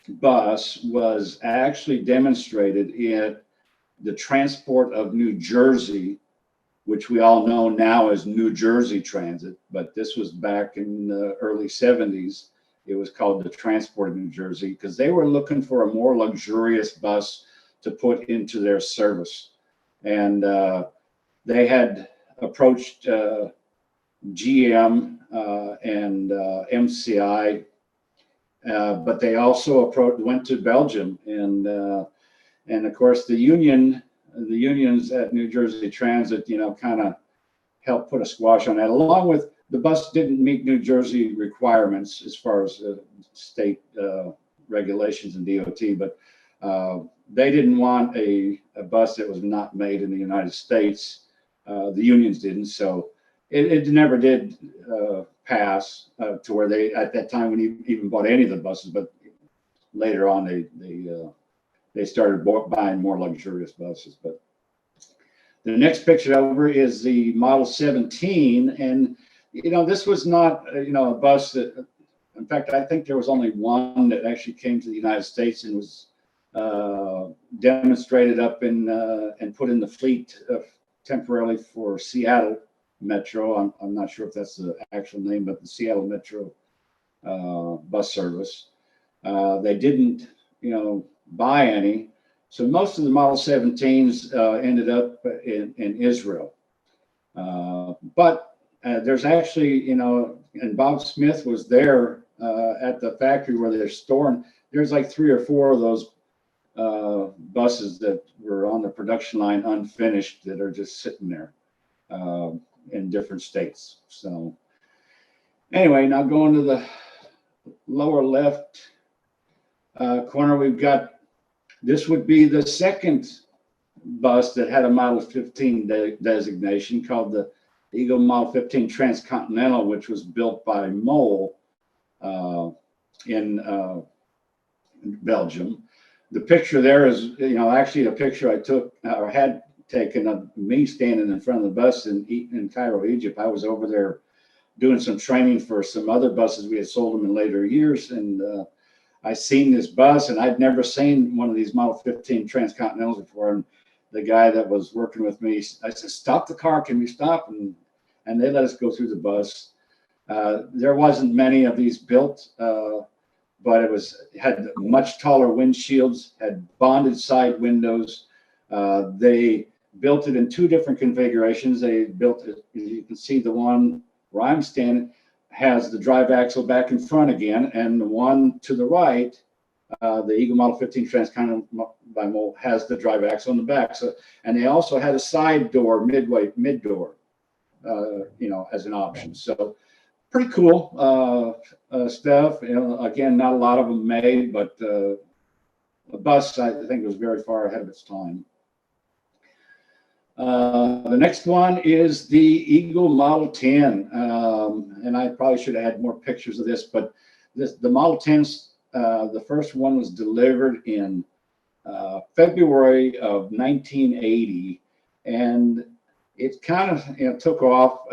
[SPEAKER 1] bus was actually demonstrated in the Transport of New Jersey, which we all know now as New Jersey Transit, but this was back in the early 70s. It was called the Transport of New Jersey because they were looking for a more luxurious bus to put into their service. And they had approached GM and MCI, but they also went to Belgium, and of course the unions at New Jersey Transit, kind of helped put a squash on that. Along with the bus didn't meet New Jersey requirements as far as state regulations and DOT, but they didn't want a bus that was not made in the United States. The unions didn't, so it never did pass to where they, at that time, when you even bought any of the buses, but later on they started buying more luxurious buses. But the next picture over is the Model 17, and this was not a bus that, in fact, I think there was only one that actually came to the United States and was demonstrated up and put in the fleet temporarily for Seattle Metro. I'm not sure if that's the actual name, but the Seattle Metro bus service. They didn't, buy any. So most of the Model 17s ended up in Israel. But there's actually, and Bob Smith was there at the factory where they're storing. There's like 3 or 4 of those buses that were on the production line unfinished that are just sitting there in different states. So anyway, now going to the lower left corner, we've got, this would be the second bus that had a Model 15 designation, called the Eagle Model 15 Transcontinental, which was built by Mol in Belgium. The picture there is, actually a picture I took or had taken of me standing in front of the bus in Cairo, Egypt. I was over there doing some training for some other buses. We had sold them in later years, and I seen this bus, and I'd never seen one of these Model 15 Transcontinentals before. And the guy that was working with me, I said, "Stop the car, can we stop?" And they let us go through the bus. There wasn't many of these built, but it had much taller windshields, had bonded side windows. They built it in 2 different configurations. They built it, you can see the one where I'm standing has the drive axle back in front again, and the one to the right, the Eagle Model 15 Transcontinental by Mol, has the drive axle in the back. So, and they also had a side door, mid door, as an option. So pretty cool stuff. Again, not a lot of them made, but the bus, I think, was very far ahead of its time. The next one is the Eagle Model 10, and I probably should have had more pictures of this, but the Model 10s, the first one was delivered in February of 1980, and it kind of took off.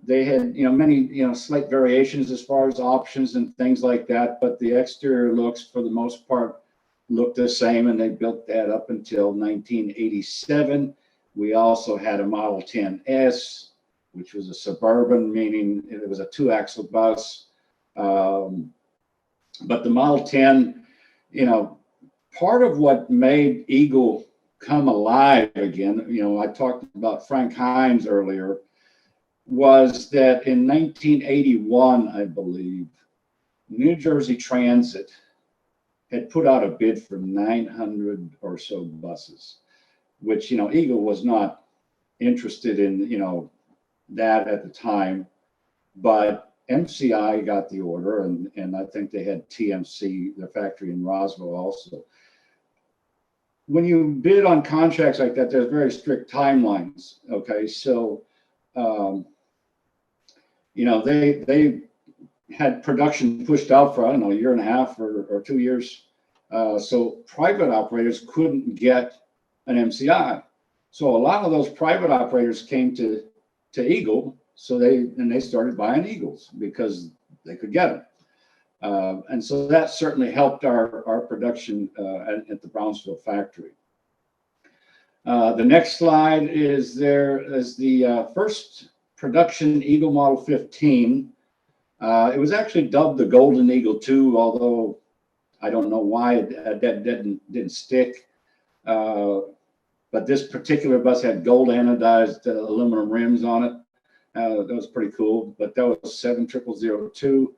[SPEAKER 1] they had, many, slight variations as far as options and things like that, but the exterior looks for the most part looked the same, and they built that up until 1987. We also had a Model 10S, which was a Suburban, meaning it was a 2-axle bus. But the Model 10, part of what made Eagle come alive again, I talked about Frank Hines earlier, was that in 1981, I believe, New Jersey Transit had put out a bid for 900 or so buses, which, Eagle was not interested in, that at the time, but MCI got the order, and I think they had TMC, their factory in Roswell also. When you bid on contracts like that, there's very strict timelines, okay? So, they had production pushed out for, I don't know, a year and a half or 2 years. So private operators couldn't get an MCI. So a lot of those private operators came to Eagle, so they started buying Eagles because they could get them. And so that certainly helped our production at the Brownsville factory. The next slide is the first production Eagle Model 15. It was actually dubbed the Golden Eagle 2, although I don't know why that didn't stick. But this particular bus had gold anodized aluminum rims on it. That was pretty cool. But that was 70002,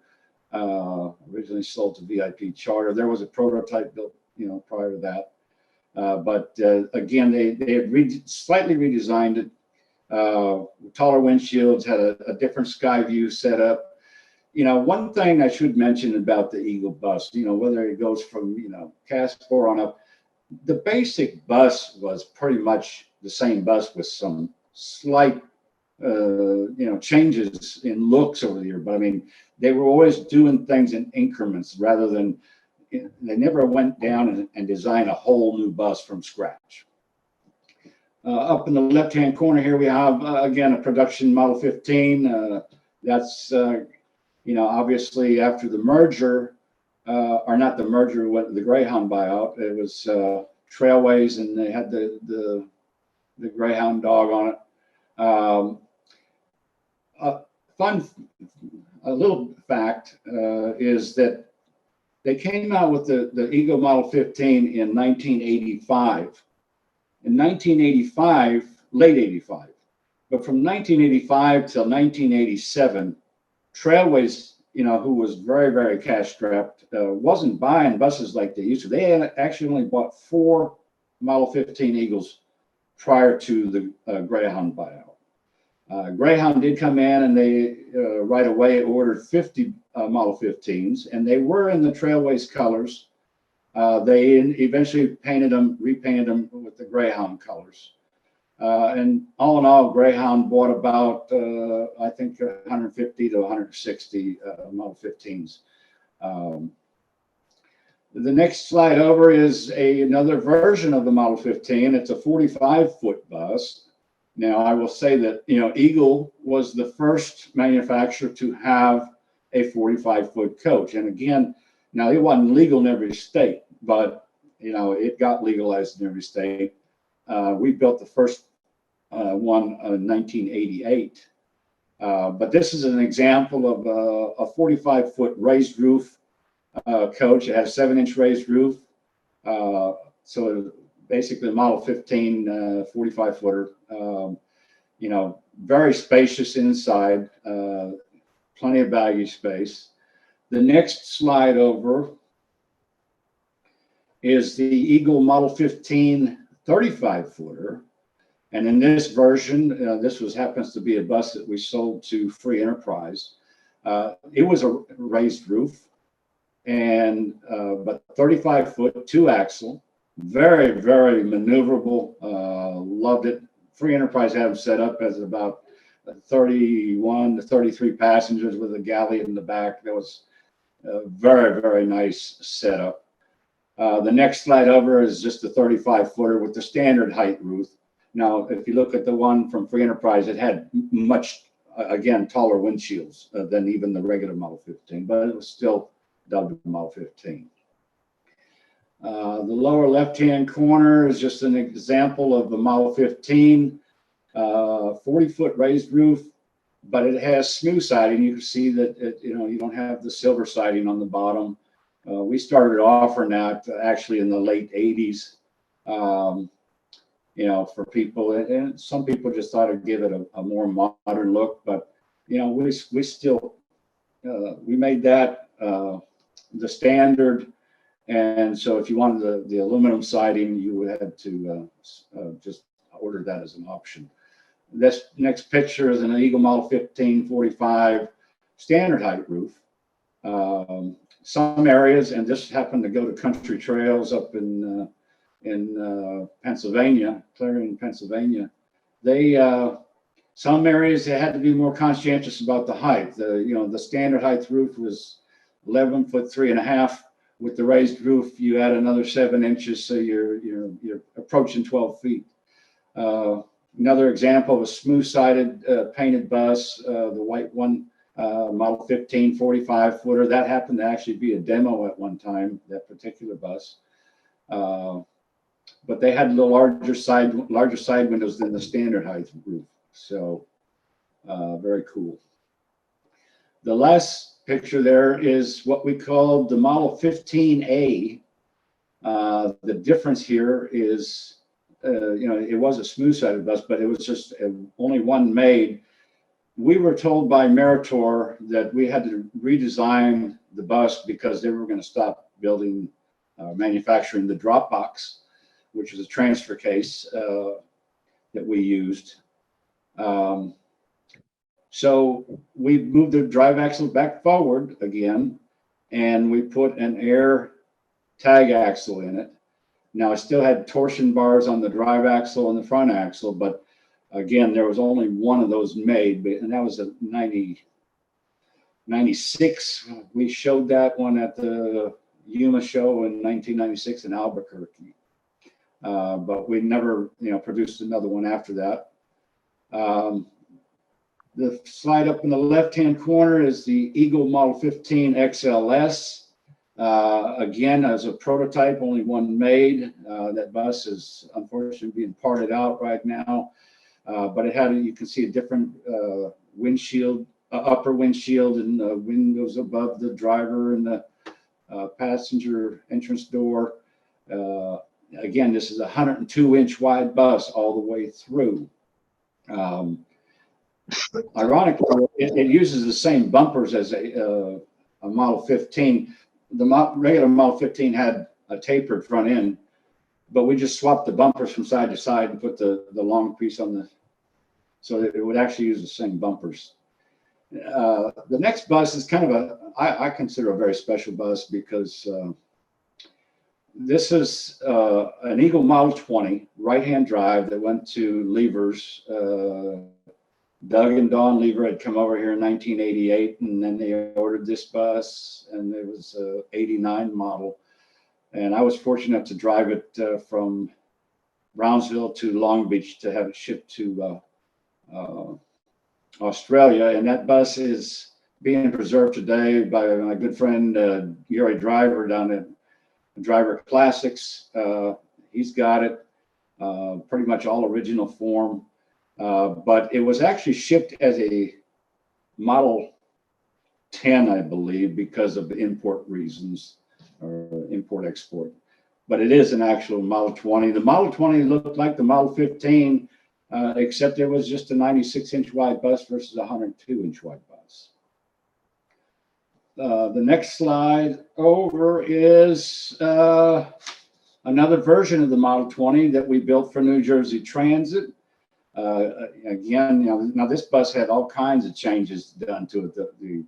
[SPEAKER 1] originally sold to VIP Charter. There was a prototype built, prior to that. But again, they had slightly redesigned it. Taller windshields, had a different sky view setup. One thing I should mention about the Eagle bus, whether it goes from, cast 4 on up, the basic bus was pretty much the same bus with some slight, changes in looks over the year. But I mean, they were always doing things in increments rather than, they never went down and designed a whole new bus from scratch. Up in the left-hand corner here, we have, again, a production Model 15. That's, obviously after the merger, or not the merger, the Greyhound buyout, it was Trailways, and they had the Greyhound dog on it. A little fact is that they came out with the Eagle Model 15 in 1985. In 1985, late 85, but from 1985 till 1987, Trailways, who was very, very cash strapped, wasn't buying buses like they used to. They had actually only bought 4 Model 15 Eagles prior to the Greyhound buyout. Greyhound did come in, and they right away ordered 50 Model 15s, and they were in the Trailways colors. They eventually repainted them with the Greyhound colors. And all in all, Greyhound bought about, I think, 150 to 160 Model 15s. The next slide over is another version of the Model 15. It's a 45-foot bus. Now, I will say that, Eagle was the first manufacturer to have a 45-foot coach. And again, now it wasn't legal in every state, but, it got legalized in every state. We built the first one in 1988. But this is an example of a 45-foot raised roof coach. It has 7-inch raised roof. So basically a Model 15 45-footer, very spacious inside, plenty of baggage space. The next slide over is the Eagle Model 15 35-footer. And in this version, this happens to be a bus that we sold to Free Enterprise. It was a raised roof, and but 35-foot, 2-axle, very, very maneuverable. Loved it. Free Enterprise had them set up as about 31 to 33 passengers with a galley in the back. That was a very, very nice setup. The next slide over is just a 35-footer with the standard height roof. Now, if you look at the one from Free Enterprise, it had much again, taller windshields than even the regular Model 15, but it was still dubbed Model 15. The lower left-hand corner is just an example of the Model 15, 40-foot raised roof, but it has smooth siding. You can see that you don't have the silver siding on the bottom. We started offering that actually in the late 80s, for people, and some people just thought it'd give it a more modern look, but we still we made that the standard. And so if you wanted the aluminum siding, you would have to just order that as an option. This next picture is an Eagle Model 1545 standard height roof. Some areas, and this happened to go to country trails up in Pennsylvania, Clarion, Pennsylvania. Some areas they had to be more conscientious about the height. The standard height roof was 11 foot 3.5. With the raised roof, you add another 7 inches, so you're approaching 12 feet. Another example of a smooth-sided painted bus, the white one, Model 15 45-footer. That happened to actually be a demo at one time, that particular bus. But they had the larger side windows than the standard height roof. So very cool. The last picture there is what we call the Model 15A. The difference here is, it was a smooth-sided bus, but it was just only one made. We were told by Meritor that we had to redesign the bus because they were going to stop building, manufacturing the drop box, which is a transfer case that we used. So we moved the drive axle back forward again, and we put an air tag axle in it. Now, I still had torsion bars on the drive axle and the front axle, but again, there was only one of those made, and that was a 96. We showed that one at the Yuma show in 1996 in Albuquerque, but we never, produced another one after that. The slide up in the left-hand corner is the Eagle Model 15 XLS. Again, as a prototype, only one made. That bus is unfortunately being parted out right now, but it had, you can see a different windshield, upper windshield, and windows above the driver and the passenger entrance door. Again, this is a 102-inch wide bus all the way through. Ironically, it uses the same bumpers as a Model 15. The regular Model 15 had a tapered front end, but we just swapped the bumpers from side to side and put the long piece on the, so that it would actually use the same bumpers. The next bus is kind of I consider a very special bus because this is an Eagle Model 20 right-hand drive that went to Lever's. Doug and Dawn Lever had come over here in 1988, and then they ordered this bus, and it was a 89 model. And I was fortunate enough to drive it from Brownsville to Long Beach to have it shipped to Australia. And that bus is being preserved today by my good friend Gary Driver down at Driver Classics. He's got it, pretty much all original form. But it was actually shipped as a Model 10, I believe, because of import reasons or import-export. But it is an actual Model 20. The Model 20 looked like the Model 15, except it was just a 96-inch wide bus versus a 102-inch wide bus. The next slide over is another version of the Model 20 that we built for New Jersey Transit. Again, now this bus had all kinds of changes done to it. The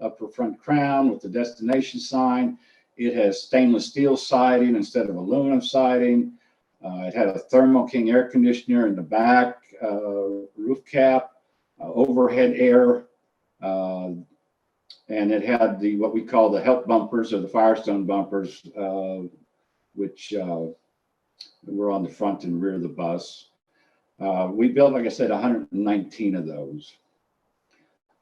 [SPEAKER 1] upper front crown with the destination sign. It has stainless steel siding instead of aluminum siding. It had a Thermo King air conditioner in the back, roof cap, overhead air, and it had what we call the help bumpers or the Firestone bumpers, which were on the front and rear of the bus. We built, like I said, 119 of those.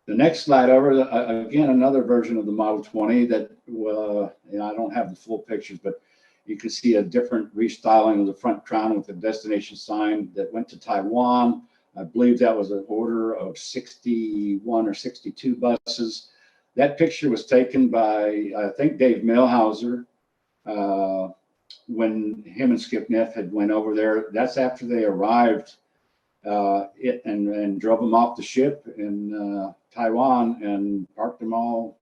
[SPEAKER 1] The next slide over, again, another version of the Model 20 that, I don't have the full pictures, but you can see a different restyling of the front crown with the destination sign that went to Taiwan. I believe that was an order of 61 or 62 buses. That picture was taken by, I think, Dave Milhauser when him and Skip Neff had went over there. That's after they arrived and drove them off the ship in Taiwan and parked them all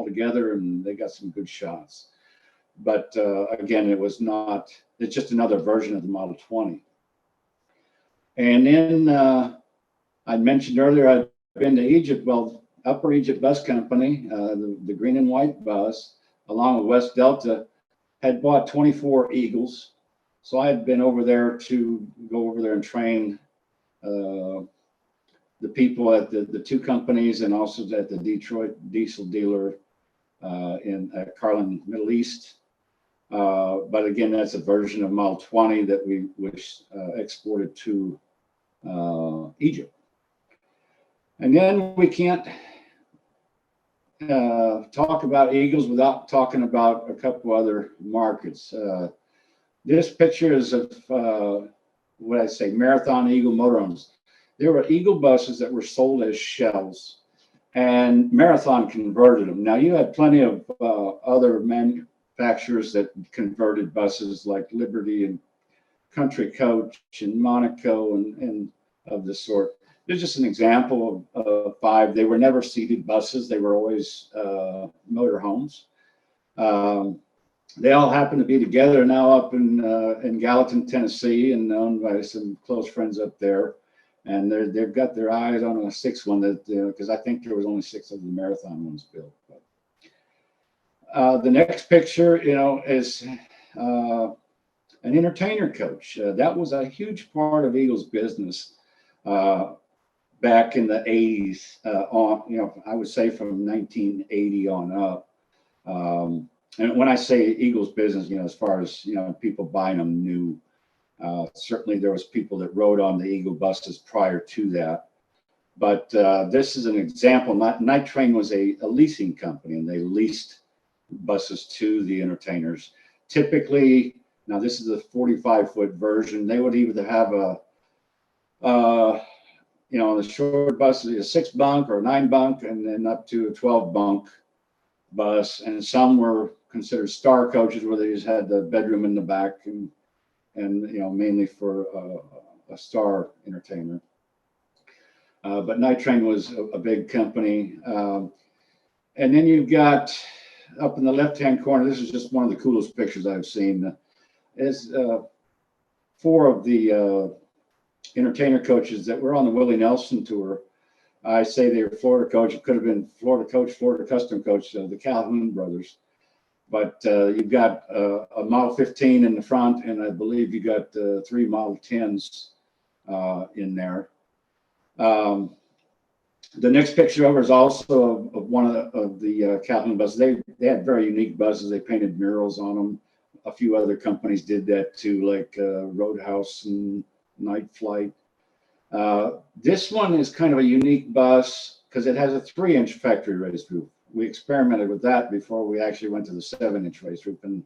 [SPEAKER 1] together, and they got some good shots. But again, it's just another version of the Model 20. And then I mentioned earlier, I've been to Egypt. Well, Upper Egypt Bus Company, the green and white bus, along with West Delta, had bought 24 Eagles. So I had been over there to go over there and train the people at the two companies, and also at the Detroit diesel dealer at Carlin, Middle East. But again, that's a version of Model 20 that we exported to Egypt. And then we can't talk about Eagles without talking about a couple other markets. This picture is of Marathon Eagle motorhomes. There were Eagle buses that were sold as shells, and Marathon converted them. Now, you had plenty of other manufacturers that converted buses like Liberty and Country Coach and Monaco and of the sort. There's just an example of 5. They were never seated buses. They were always motorhomes. They all happen to be together now up in Gallatin, Tennessee, and owned by some close friends up there. And they've got their eyes on a 6th one because I think there was only 6 of the Marathon ones built. But the next picture, is an entertainer coach. That was a huge part of Eagle's business back in the 80s. I would say from 1980 on up. And when I say Eagle's business, as far as people buying them new. Certainly there was people that rode on the Eagle buses prior to that. But this is an example. Night Train was a leasing company, and they leased buses to the entertainers. Typically, now this is a 45-foot version. They would either have the short bus, a 6-bunk or a 9-bunk, and then up to a 12-bunk bus. And some were considered star coaches, where they just had the bedroom in the back and mainly for a star entertainer. But Night Train was a big company. And then you've got up in the left-hand corner, this is just one of the coolest pictures I've seen, is 4 of the entertainer coaches that were on the Willie Nelson tour. I say they were Florida coach. It could have been Florida coach, Florida custom coach, the Calhoun brothers. But you've got a Model 15 in the front, and I believe you got 3 Model 10s in there. The next picture over is also of one of the Calhoun buses. They had very unique buses. They painted murals on them. A few other companies did that too, like Roadhouse and Night Flight. This one is kind of a unique bus because it has a 3-inch factory raised roof. We experimented with that before we actually went to the 7-inch raised roof, and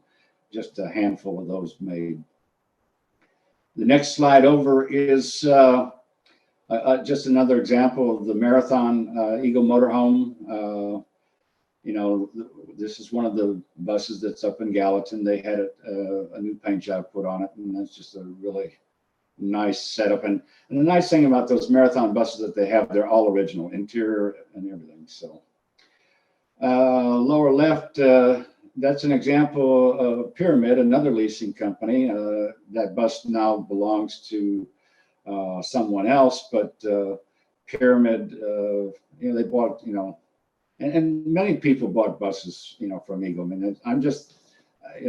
[SPEAKER 1] just a handful of those made. The next slide over is just another example of the Marathon Eagle motorhome. This is one of the buses that's up in Gallatin. They had a new paint job put on it, and that's just a really nice setup. And the nice thing about those Marathon buses that they have, they're all original, interior and everything. So lower left, that's an example of Pyramid, another leasing company. That bus now belongs to someone else, but Pyramid, they bought, and many people bought buses, from Eagle. I mean, I'm just,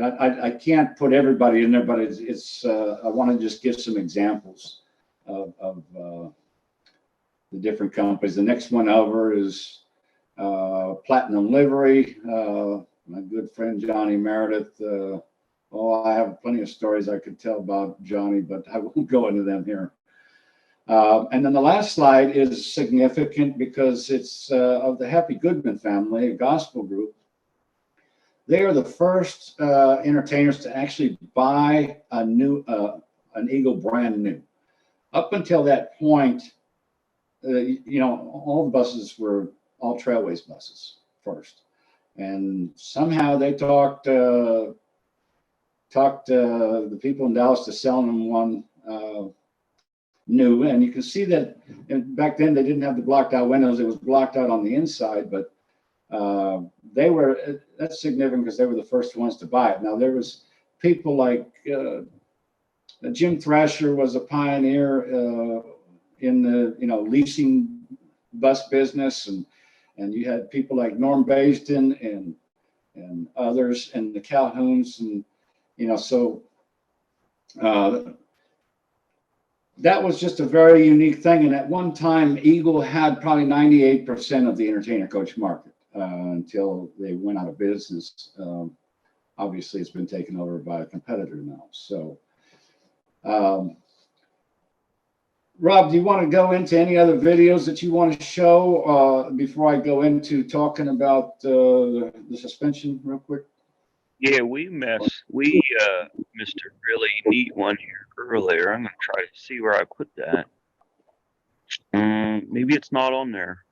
[SPEAKER 1] I can't put everybody in there, but it's I want to just give some examples of the different companies. The next one over is Platinum Livery. My good friend Johnny Meredith. I have plenty of stories I could tell about Johnny, but I won't go into them here. And then the last slide is significant because it's of the Happy Goodman family, a gospel group. They are the first entertainers to actually buy an Eagle brand new. Up until that point, all the buses were all Trailways buses first, and somehow they talked the people in Dallas to selling them one new. And you can see that back then they didn't have the blocked out windows; it was blocked out on the inside. But that's significant because they were the first ones to buy it. Now there was people like Jim Thrasher was a pioneer in the leasing bus business, and you had people like Norm Basden and others, and the Calhouns, and so that was just a very unique thing. And at one time, Eagle had probably 98% of the entertainer coach market until they went out of business. Obviously, it's been taken over by a competitor now. So, Rob, do you want to go into any other videos that you want to show before I go into talking about the suspension real quick?
[SPEAKER 2] Yeah, we missed a really neat one here earlier. I'm going to try to see where I put that. Maybe it's not on there.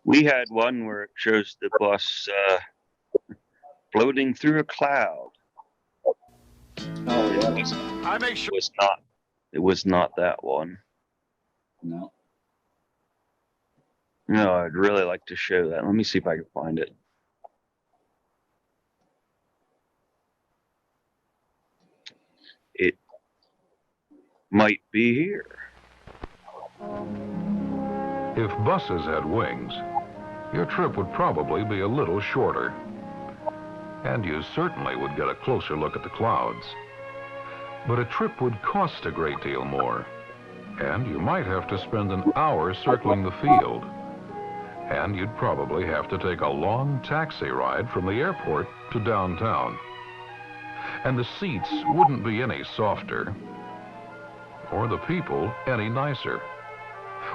[SPEAKER 2] We had one where it shows the bus floating through a cloud.
[SPEAKER 1] Oh, yeah.
[SPEAKER 4] I make sure
[SPEAKER 2] It was not that one.
[SPEAKER 1] No.
[SPEAKER 2] No, I'd really like to show that. Let me see if I can find it. It might be here.
[SPEAKER 6] If buses had wings, your trip would probably be a little shorter. And you certainly would get a closer look at the clouds. But a trip would cost a great deal more. And you might have to spend an hour circling the field. And you'd probably have to take a long taxi ride from the airport to downtown. And the seats wouldn't be any softer, or the people any nicer,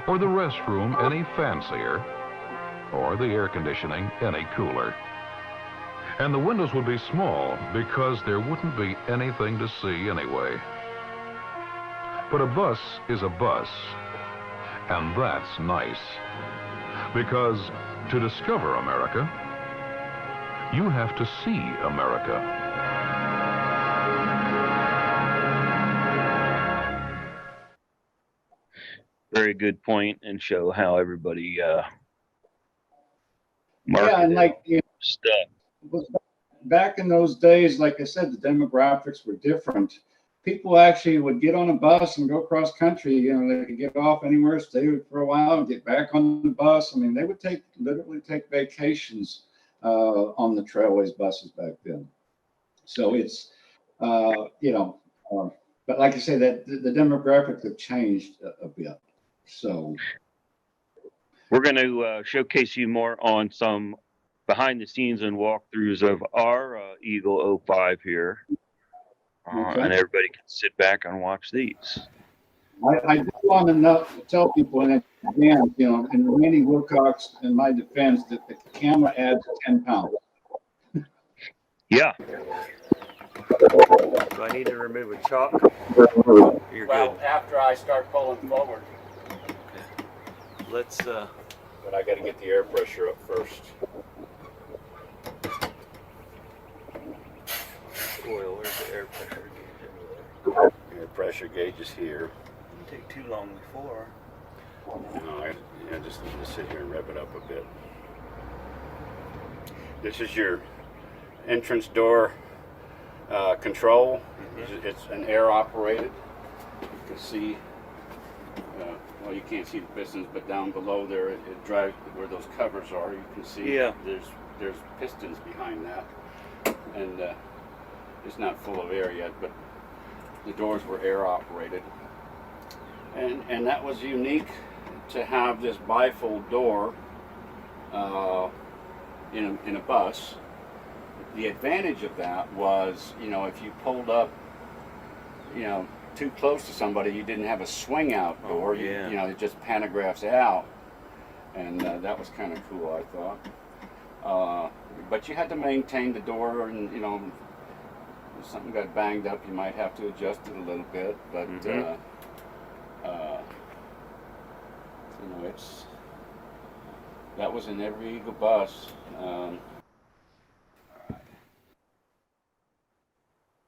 [SPEAKER 6] or the restroom any fancier, or the air conditioning any cooler. And the windows would be small because there wouldn't be anything to see anyway. But a bus is a bus, and that's nice. Because to discover America, you have to see America.
[SPEAKER 2] Very good point, and show how everybody
[SPEAKER 1] And like
[SPEAKER 2] stuff.
[SPEAKER 1] Back in those days, like I said, the demographics were different. People actually would get on a bus and go cross country. They could get off anywhere, stay for a while, and get back on the bus. I mean, they would literally take vacations on the Trailways buses back then. So it's, but like I say, that the demographics have changed a bit. So
[SPEAKER 2] we're going to showcase you more on some behind the scenes and walkthroughs of our Eagle 05 here.
[SPEAKER 1] Okay.
[SPEAKER 2] And everybody can sit back and watch these.
[SPEAKER 1] I do want to tell people, and again, in Randy Wilcox, in my defense, that the camera adds 10 pounds.
[SPEAKER 2] Yeah.
[SPEAKER 5] Do I need to remove a chalk? You're good.
[SPEAKER 1] After I start pulling forward.
[SPEAKER 5] Let's
[SPEAKER 1] But I got to get the air pressure up first.
[SPEAKER 5] oil. Where's the air pressure gauge?
[SPEAKER 1] Air pressure gauge is here.
[SPEAKER 5] Didn't take too long before.
[SPEAKER 1] No, I just need to sit here and rev it up a bit. This is your entrance door control. It's an air operated. You can see, well, you can't see the pistons, but down below there, it drives where those covers are. You can see there's pistons behind that, and it's not full of air yet, but the doors were air operated, and that was unique to have this bifold door in a bus. The advantage of that was, if you pulled up, too close to somebody, you didn't have a swing out door.
[SPEAKER 5] Yeah.
[SPEAKER 1] You know, it just pantographs out. And that was kind of cool, I thought. But you had to maintain the door, and you know, if something got banged up, you might have to adjust it a little bit. But you know, that was in every Eagle bus.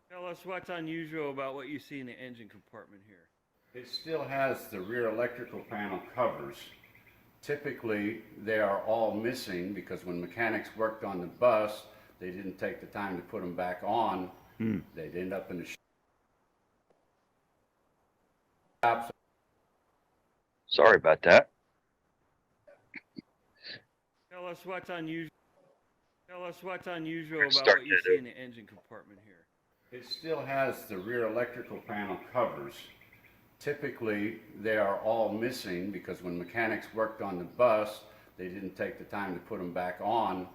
[SPEAKER 5] Tell us what's unusual about what you see in the engine compartment here.
[SPEAKER 1] It still has the rear electrical panel covers. Typically, they are all missing because when mechanics worked on the bus, they didn't take the time to put them back on. They'd end up in the shop.
[SPEAKER 2] Sorry about that.
[SPEAKER 5] Tell us what's unusual. Tell us what's unusual about
[SPEAKER 2] Start
[SPEAKER 5] what you
[SPEAKER 2] that
[SPEAKER 5] see
[SPEAKER 2] up.
[SPEAKER 5] in the engine compartment here.
[SPEAKER 1] It still has the rear electrical panel covers. Typically, they are all missing because when mechanics worked on the bus, they didn't take the time to put them back on.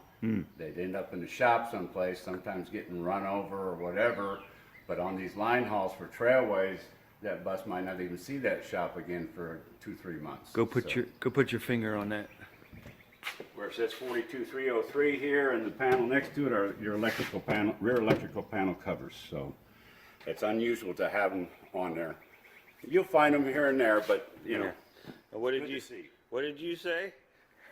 [SPEAKER 1] They'd end up in the shop someplace, sometimes getting run over or whatever. But on these line hauls for Trailways, that bus might not even see that shop again for 2-3 months.
[SPEAKER 5] Go put your finger on that.
[SPEAKER 1] Where it says 42303 here, and the panel next to it are your electrical panel, rear electrical panel covers. So it's unusual to have them on there. You'll find them here and there, but you know.
[SPEAKER 5] What did
[SPEAKER 1] Good
[SPEAKER 5] you
[SPEAKER 1] to see.
[SPEAKER 5] What did you say?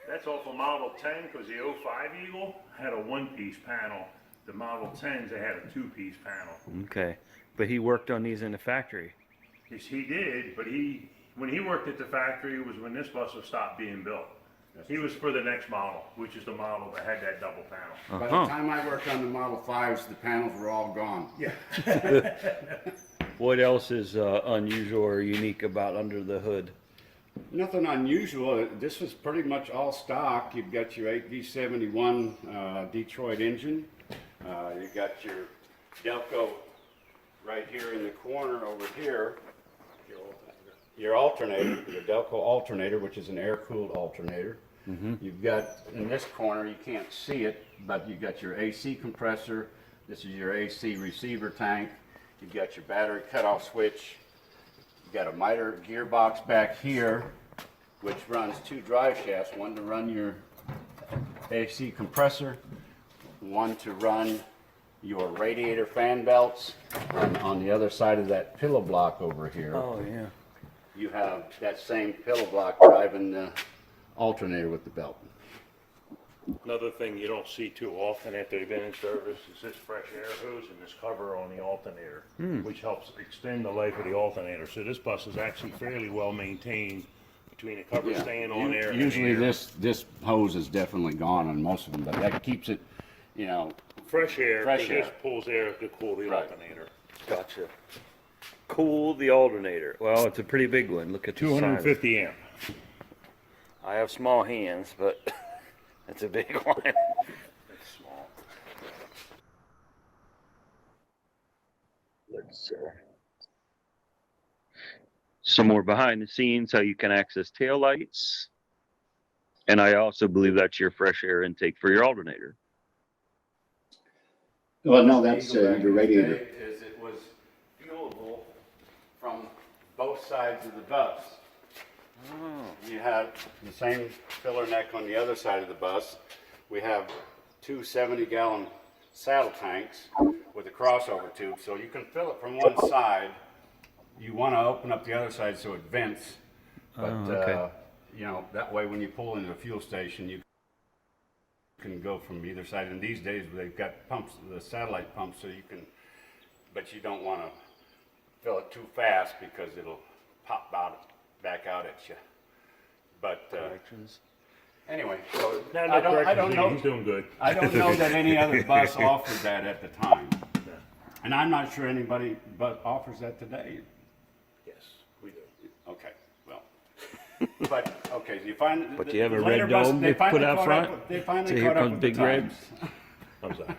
[SPEAKER 7] That's off of Model 10 because the 05 Eagle had a one-piece panel. The Model 10s, they had a two-piece panel.
[SPEAKER 5] Okay, but he worked on these in the factory.
[SPEAKER 7] Yes, he did, but when he worked at the factory was when this bus was stopped being built. He was for the next model, which is the model that had that double panel.
[SPEAKER 1] By the time I worked on the Model 5s, the panels were all gone.
[SPEAKER 7] Yeah.
[SPEAKER 5] What else is unusual or unique about under the hood?
[SPEAKER 1] Nothing unusual. This was pretty much all stock. You've got your 8V71 Detroit engine. You got your Delco right here in the corner over here. Your alternator, your Delco alternator, which is an air-cooled alternator. You've got, in this corner, you can't see it, but you've got your AC compressor. This is your AC receiver tank. You've got your battery cutoff switch. You've got a miter gearbox back here, which runs 2 drive shafts, one to run your AC compressor, one to run your radiator fan belts, and on the other side of that pillow block over here,
[SPEAKER 5] Oh yeah.
[SPEAKER 1] you have that same pillow block driving the alternator with the belt.
[SPEAKER 7] Another thing you don't see too often after they've been in service is this fresh air hose and this cover on the alternator, which helps extend the life of the alternator. So this bus is actually fairly well maintained between the cover staying on there. and the
[SPEAKER 1] Usually
[SPEAKER 7] air.
[SPEAKER 1] this hose is definitely gone on most of them, but that keeps it, you know,
[SPEAKER 7] fresh air,
[SPEAKER 1] Fresh
[SPEAKER 7] 'cause
[SPEAKER 1] air.
[SPEAKER 7] this pulls air to cool the
[SPEAKER 1] Right.
[SPEAKER 7] alternator.
[SPEAKER 5] Gotcha. Cool the alternator. Well, it's a pretty big one. Look at the size.
[SPEAKER 7] 250 amp.
[SPEAKER 5] I have small hands, but it's a big one.
[SPEAKER 7] It's small.
[SPEAKER 2] Let's some more behind the scenes how you can access tail lights. And I also believe that's your fresh air intake for your alternator.
[SPEAKER 1] well, no, that's
[SPEAKER 8] Eagle
[SPEAKER 1] your radiator.
[SPEAKER 8] Is it was fuelable from both sides of the bus.
[SPEAKER 1] You have the same filler neck on the other side of the bus. We have 2 70-gallon saddle tanks with a crossover tube, so you can fill it from one side. You want to open up the other side so it vents, but
[SPEAKER 5] okay.
[SPEAKER 1] you know, that way when you pull into a fuel station, you can go from either side. And these days they've got pumps, the satellite pumps, so you can, but you don't want to fill it too fast because it'll pop back out at you. But anyway, so
[SPEAKER 7] Now,
[SPEAKER 1] I don't know.
[SPEAKER 7] He's doing good.
[SPEAKER 1] I don't know that any other bus offered that at the time, and I'm not sure anybody but offers that today.
[SPEAKER 7] Yes, we do.
[SPEAKER 1] Okay, well, but okay, so you find.
[SPEAKER 5] But
[SPEAKER 1] the-
[SPEAKER 5] you have
[SPEAKER 1] the
[SPEAKER 5] a
[SPEAKER 1] later
[SPEAKER 5] red
[SPEAKER 1] bus-
[SPEAKER 5] dome
[SPEAKER 1] they
[SPEAKER 5] they put
[SPEAKER 1] finally
[SPEAKER 5] out
[SPEAKER 1] caught
[SPEAKER 5] front?
[SPEAKER 1] up- They finally
[SPEAKER 5] So here
[SPEAKER 1] caught up
[SPEAKER 5] comes
[SPEAKER 1] with
[SPEAKER 5] Big
[SPEAKER 1] the
[SPEAKER 5] Red.
[SPEAKER 1] times.
[SPEAKER 7] I'm sorry.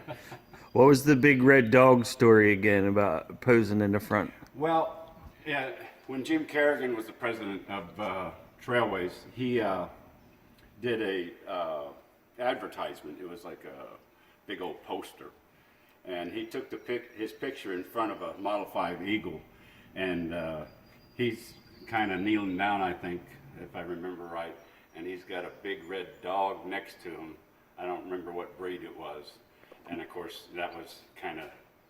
[SPEAKER 5] What was the big red dog story again about posing in the front?
[SPEAKER 1] Well, yeah, when Jim Kerrigan was the president of Trailways, he did a advertisement. It was like a big old poster, and he took his picture in front of a Model 5 Eagle, and he's kind of kneeling down, I think, if I remember right, and he's got a big red dog next to him. I don't remember what breed it was, and of course that was kind of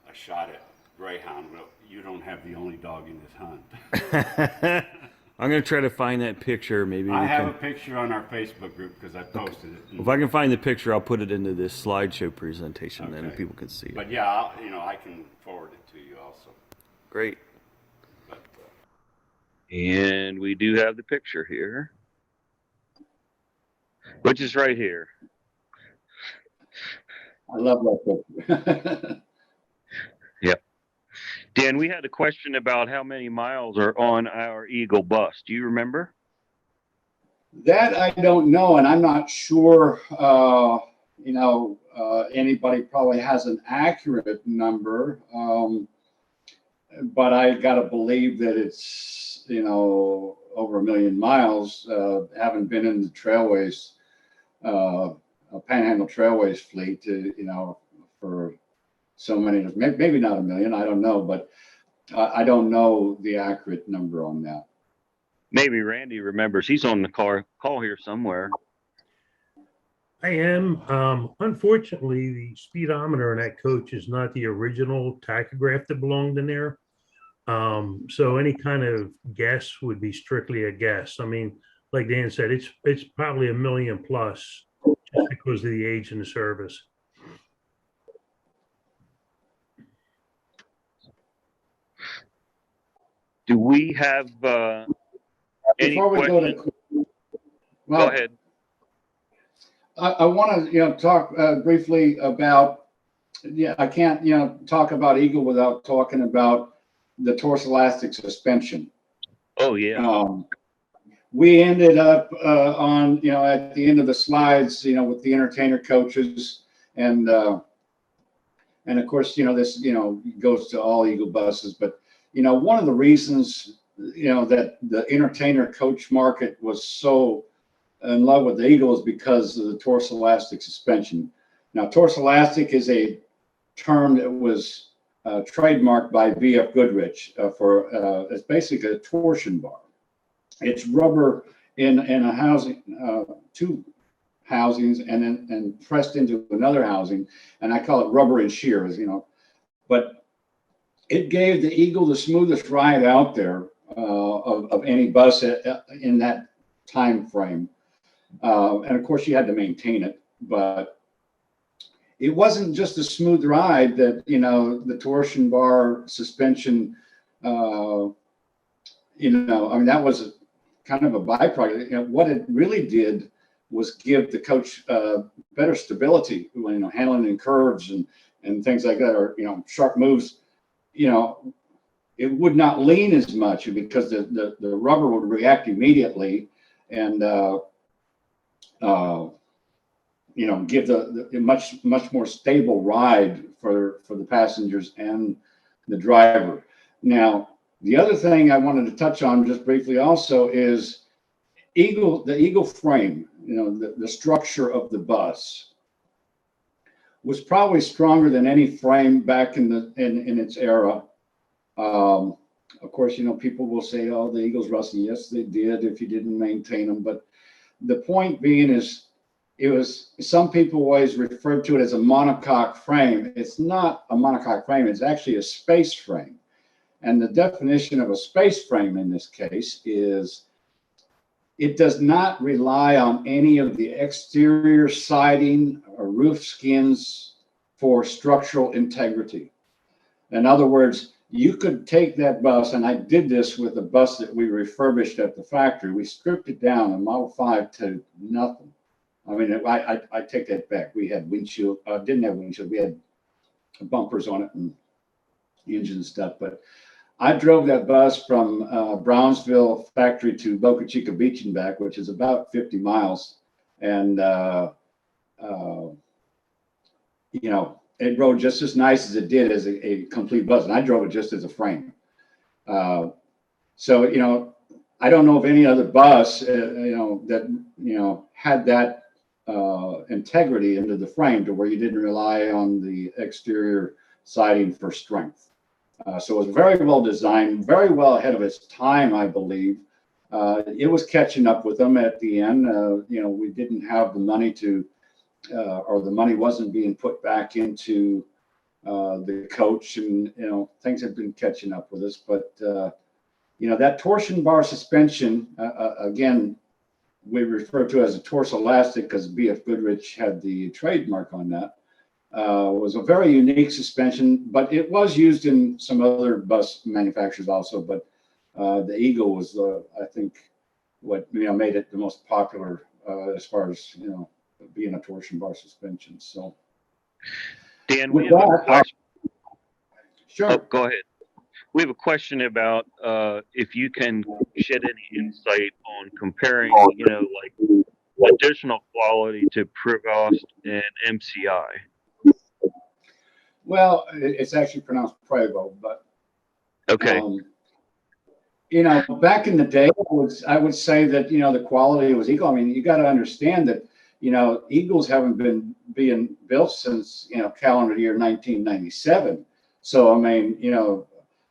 [SPEAKER 1] a shot at greyhound. Well, you don't have the only dog in this hunt.
[SPEAKER 5] I'm gonna try to find that picture. Maybe
[SPEAKER 1] I
[SPEAKER 5] we
[SPEAKER 1] have
[SPEAKER 5] can.
[SPEAKER 1] a picture on our Facebook group because I posted it.
[SPEAKER 5] If I can find the picture, I'll put it into this slideshow presentation, then
[SPEAKER 1] Okay.
[SPEAKER 5] people can see it.
[SPEAKER 1] But yeah, I can forward it to you also.
[SPEAKER 5] Great.
[SPEAKER 1] But,
[SPEAKER 2] And we do have the picture here, which is right here.
[SPEAKER 1] I love that picture.
[SPEAKER 2] Yep. Dan, we had a question about how many miles are on our Eagle bus. Do you remember?
[SPEAKER 1] That I don't know, and I'm not sure. Anybody probably has an accurate number, but I got to believe that it's over 1 million miles. Having been in the Trailways, Panhandle Trailways fleet, for so many, maybe not 1 million. I don't know, but I don't know the accurate number on that.
[SPEAKER 2] Maybe Randy remembers. He's on the call here somewhere.
[SPEAKER 9] I am. Unfortunately, the speedometer in that coach is not the original tachograph that belonged in there. So any kind of guess would be strictly a guess. I mean, like Dan said, it's probably 1 million plus just because of the age in the service.
[SPEAKER 2] Do we have any
[SPEAKER 1] Before we go
[SPEAKER 2] questions?
[SPEAKER 1] to, well,
[SPEAKER 2] Go ahead.
[SPEAKER 1] I want to talk briefly about. Yeah, I can't talk about Eagle without talking about the torsioelastic suspension.
[SPEAKER 2] Oh yeah.
[SPEAKER 1] We ended up on at the end of the slides with the entertainer coaches and of course this goes to all Eagle buses, but one of the reasons that the entertainer coach market was so in love with the Eagle is because of the torsioelastic suspension. Now, torsioelastic is a term that was trademarked by V.F. Goodrich for it's basically a torsion bar. It's rubber in a housing, two housings, and pressed into another housing, and I call it rubber and shears. But it gave the Eagle the smoothest ride out there of any bus in that time frame. And of course, you had to maintain it, but it wasn't just a smooth ride that, the torsion bar suspension, I mean, that was kind of a byproduct. What it really did was give the coach better stability, handling in curves and things like that, or, sharp moves. It would not lean as much because the rubber would react immediately and, give the much more stable ride for the passengers and the driver. Now, the other thing I wanted to touch on just briefly also is the Eagle frame, the structure of the bus was probably stronger than any frame back in its era. Of course, people will say, oh, the Eagle's rusty. Yes, they did if you didn't maintain them. But the point being is, some people always refer to it as a monocoque frame. It's not a monocoque frame. It's actually a space frame. And the definition of a space frame in this case is it does not rely on any of the exterior siding or roof skins for structural integrity. In other words, you could take that bus, and I did this with a bus that we refurbished at the factory. We stripped it down, a Model 5, to nothing. I mean, I take that back. We had windshield, didn't have windshield. We had bumpers on it and engine and stuff. But I drove that bus from Brownsville factory to Boca Chica Beach and back, which is about 50 miles. And, it rode just as nice as it did as a complete bus. And I drove it just as a frame. So, I don't know of any other bus, that, had that integrity into the frame to where you didn't rely on the exterior siding for strength. So it was very well designed, very well ahead of its time, I believe. It was catching up with them at the end. We didn't have the money to, or the money wasn't being put back into the coach, and things have been catching up with us. But that torsion bar suspension, again, we refer to as a torso-elastic because B.F. Goodrich had the trademark on that. Was a very unique suspension, but it was used in some other bus manufacturers also. But the Eagle was, I think, what made it the most popular as far as being a torsion bar suspension. So,
[SPEAKER 2] Dan, we have a question.
[SPEAKER 1] Sure.
[SPEAKER 2] Oh, go ahead. We have a question about if you can shed any insight on comparing, like additional quality to Prevost and MCI.
[SPEAKER 1] Well, it's actually pronounced Prevo, but
[SPEAKER 2] okay.
[SPEAKER 1] Back in the day, I would say that the quality was Eagle. I mean, you got to understand that Eagles haven't been being built since calendar year 1997. So I mean,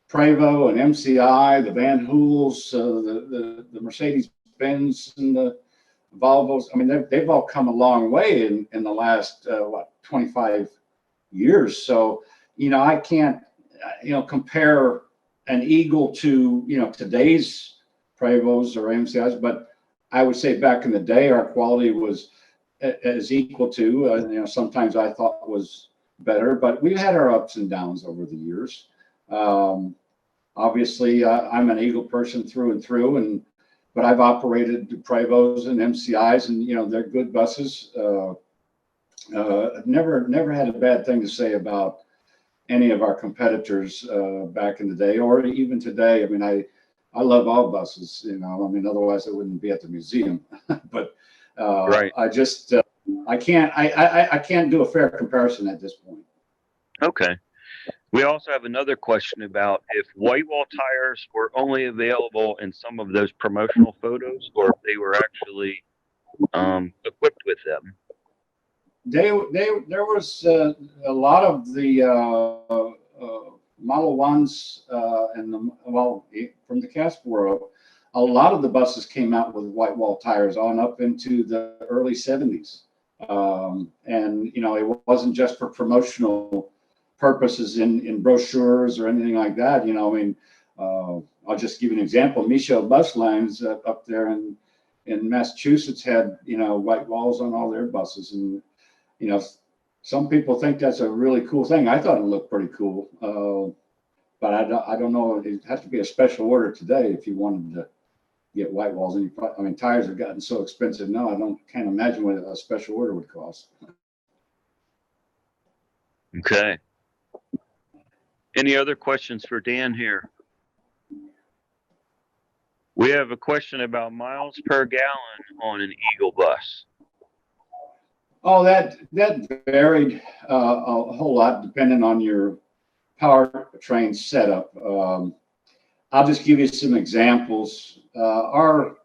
[SPEAKER 1] Prevo and MCI, the Van Hools, the Mercedes Benz, and the Volvos. I mean, they've all come a long way in the last 25 years. So I can't compare an Eagle to today's Prevos or MCIs, but I would say back in the day our quality was as equal to. Sometimes I thought was better, but we've had our ups and downs over the years. Obviously, I'm an Eagle person through and through, but I've operated Prevos and MCIs, and they're good buses. Never had a bad thing to say about any of our competitors back in the day, or even today. I mean, I love all buses. I mean, otherwise I wouldn't be at the museum. But
[SPEAKER 2] right.
[SPEAKER 1] I can't do a fair comparison at this point.
[SPEAKER 2] Okay. We also have another question about if white wall tires were only available in some of those promotional photos, or if they were actually equipped with them.
[SPEAKER 1] There was a lot of the Model 1s and from the Caspero, a lot of the buses came out with white wall tires on up into the early 70s. And it wasn't just for promotional purposes in brochures or anything like that. I mean, I'll just give you an example. Michel Bus Lines up there in Massachusetts had white walls on all their buses, and some people think that's a really cool thing. I thought it looked pretty cool, but I don't know. It has to be a special order today if you wanted to get white walls. And I mean, tires have gotten so expensive now. Can't imagine what a special order would cost.
[SPEAKER 2] Okay. Any other questions for Dan here? We have a question about miles per gallon on an Eagle bus.
[SPEAKER 1] Oh, that varied a whole lot depending on your powertrain setup. I'll just give you some examples. Our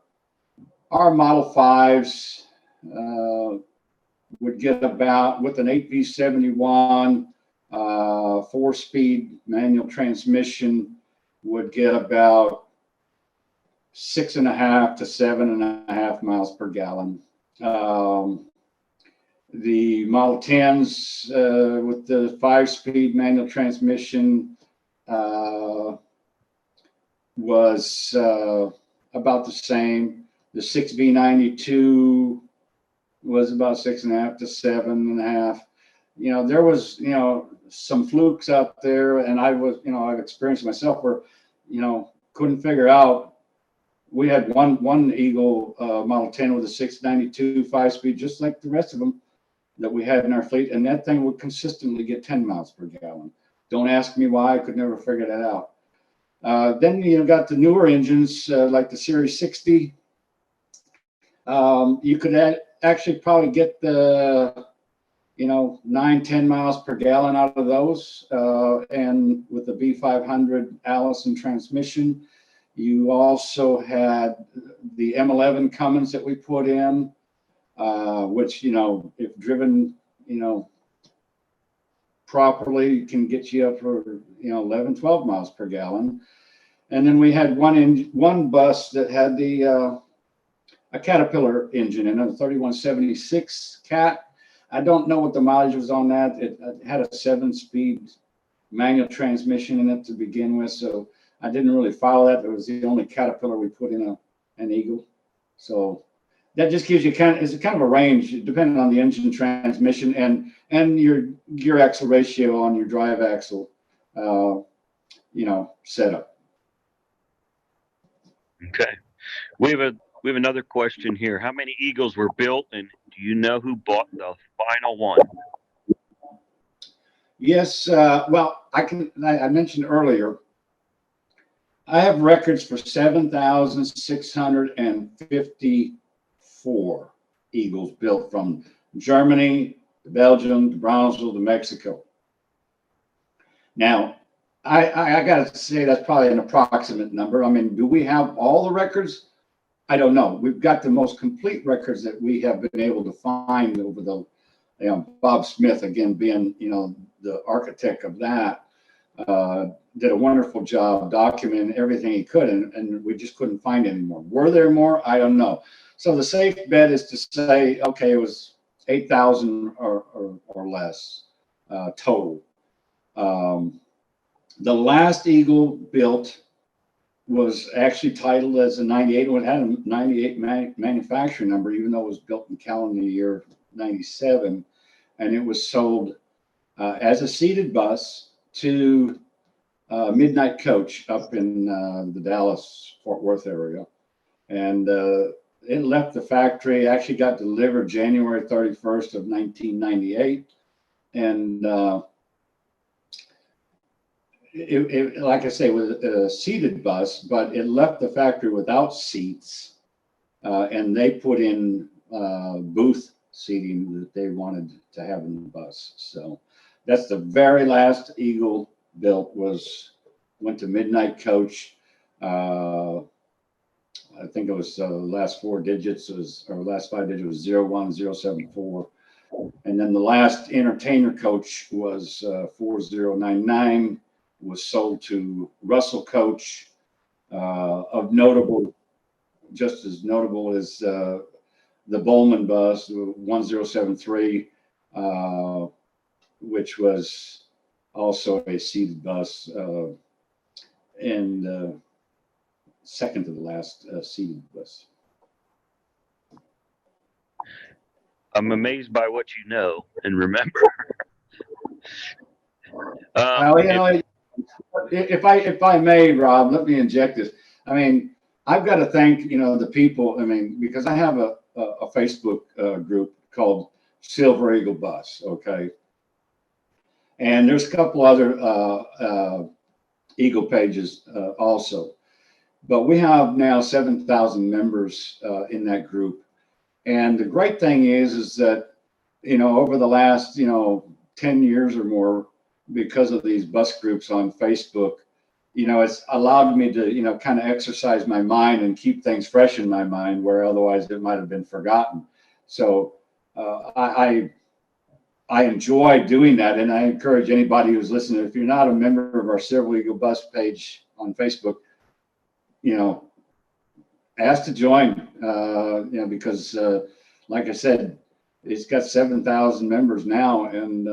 [SPEAKER 1] Model 5s would get about, with an 8V71 4-speed manual transmission, would get about 6.5 to 7.5 miles per gallon. The Model 10s with the 5-speed manual transmission was about the same. The 6V92 was about 6.5 to 7.5. There was some flukes out there, and I've experienced myself where couldn't figure out. We had one Eagle Model 10 with a 692 5-speed, just like the rest of them that we had in our fleet, and that thing would consistently get 10 miles per gallon. Don't ask me why. I could never figure that out. Then got the newer engines like the Series 60. You could actually probably get the 9-10 miles per gallon out of those, and with the V500 Allison transmission. You also had the M11 Cummins that we put in, which if driven properly can get you up for, 11, 12 miles per gallon. And then we had one bus that had a Caterpillar engine in it, a 3176 Cat. I don't know what the mileage was on that. It had a 7-speed manual transmission in it to begin with, so I didn't really follow that. It was the only Caterpillar we put in an Eagle. So that just gives you kind of a range, depending on the engine, transmission, and your gear axle ratio on your drive axle, setup.
[SPEAKER 2] Okay. We have another question here. How many Eagles were built, and do you know who bought the final one?
[SPEAKER 1] Yes. Well, I mentioned earlier, I have records for 7,654 Eagles built from Germany to Belgium to Brownsville to Mexico. Now, I got to say that's probably an approximate number. I mean, do we have all the records? I don't know. We've got the most complete records that we have been able to find over the, Bob Smith, again, being, the architect of that, did a wonderful job documenting everything he could, and we just couldn't find any more. Were there more? I don't know. So the safe bet is to say, okay, it was 8,000 or less total. The last Eagle built was actually titled as a 98. It had a 98 manufacturing number, even though it was built in calendar year 97, and it was sold as a seated bus to Midnight Coach up in the Dallas-Fort Worth area. And it left the factory, actually got delivered January 31st of 1998. And it, like I say, was a seated bus, but it left the factory without seats. And they put in booth seating that they wanted to have in the bus. So that's the very last Eagle built, went to Midnight Coach. I think it was last 4 digits or last 5 digits was 01074. And then the last entertainer coach was 4099, was sold to Russell Coach. Of notable, just as notable as the Bowman bus 1073, which was also a seated bus, and second to the last seated bus.
[SPEAKER 2] I'm amazed by what you know and remember.
[SPEAKER 1] Well, if I may, Rob, let me inject this. I mean, I've got to thank the people. I mean, because I have a Facebook group called Silver Eagle Bus. Okay. And there's a couple other Eagle pages also, but we have now 7,000 members in that group. And the great thing is that, over the last, 10 years or more, because of these bus groups on Facebook, it's allowed me to, kind of exercise my mind and keep things fresh in my mind where otherwise it might have been forgotten. So I enjoy doing that, and I encourage anybody who's listening, if you're not a member of our Silver Eagle Bus page on Facebook, ask to join, because like I said, it's got 7,000 members now, and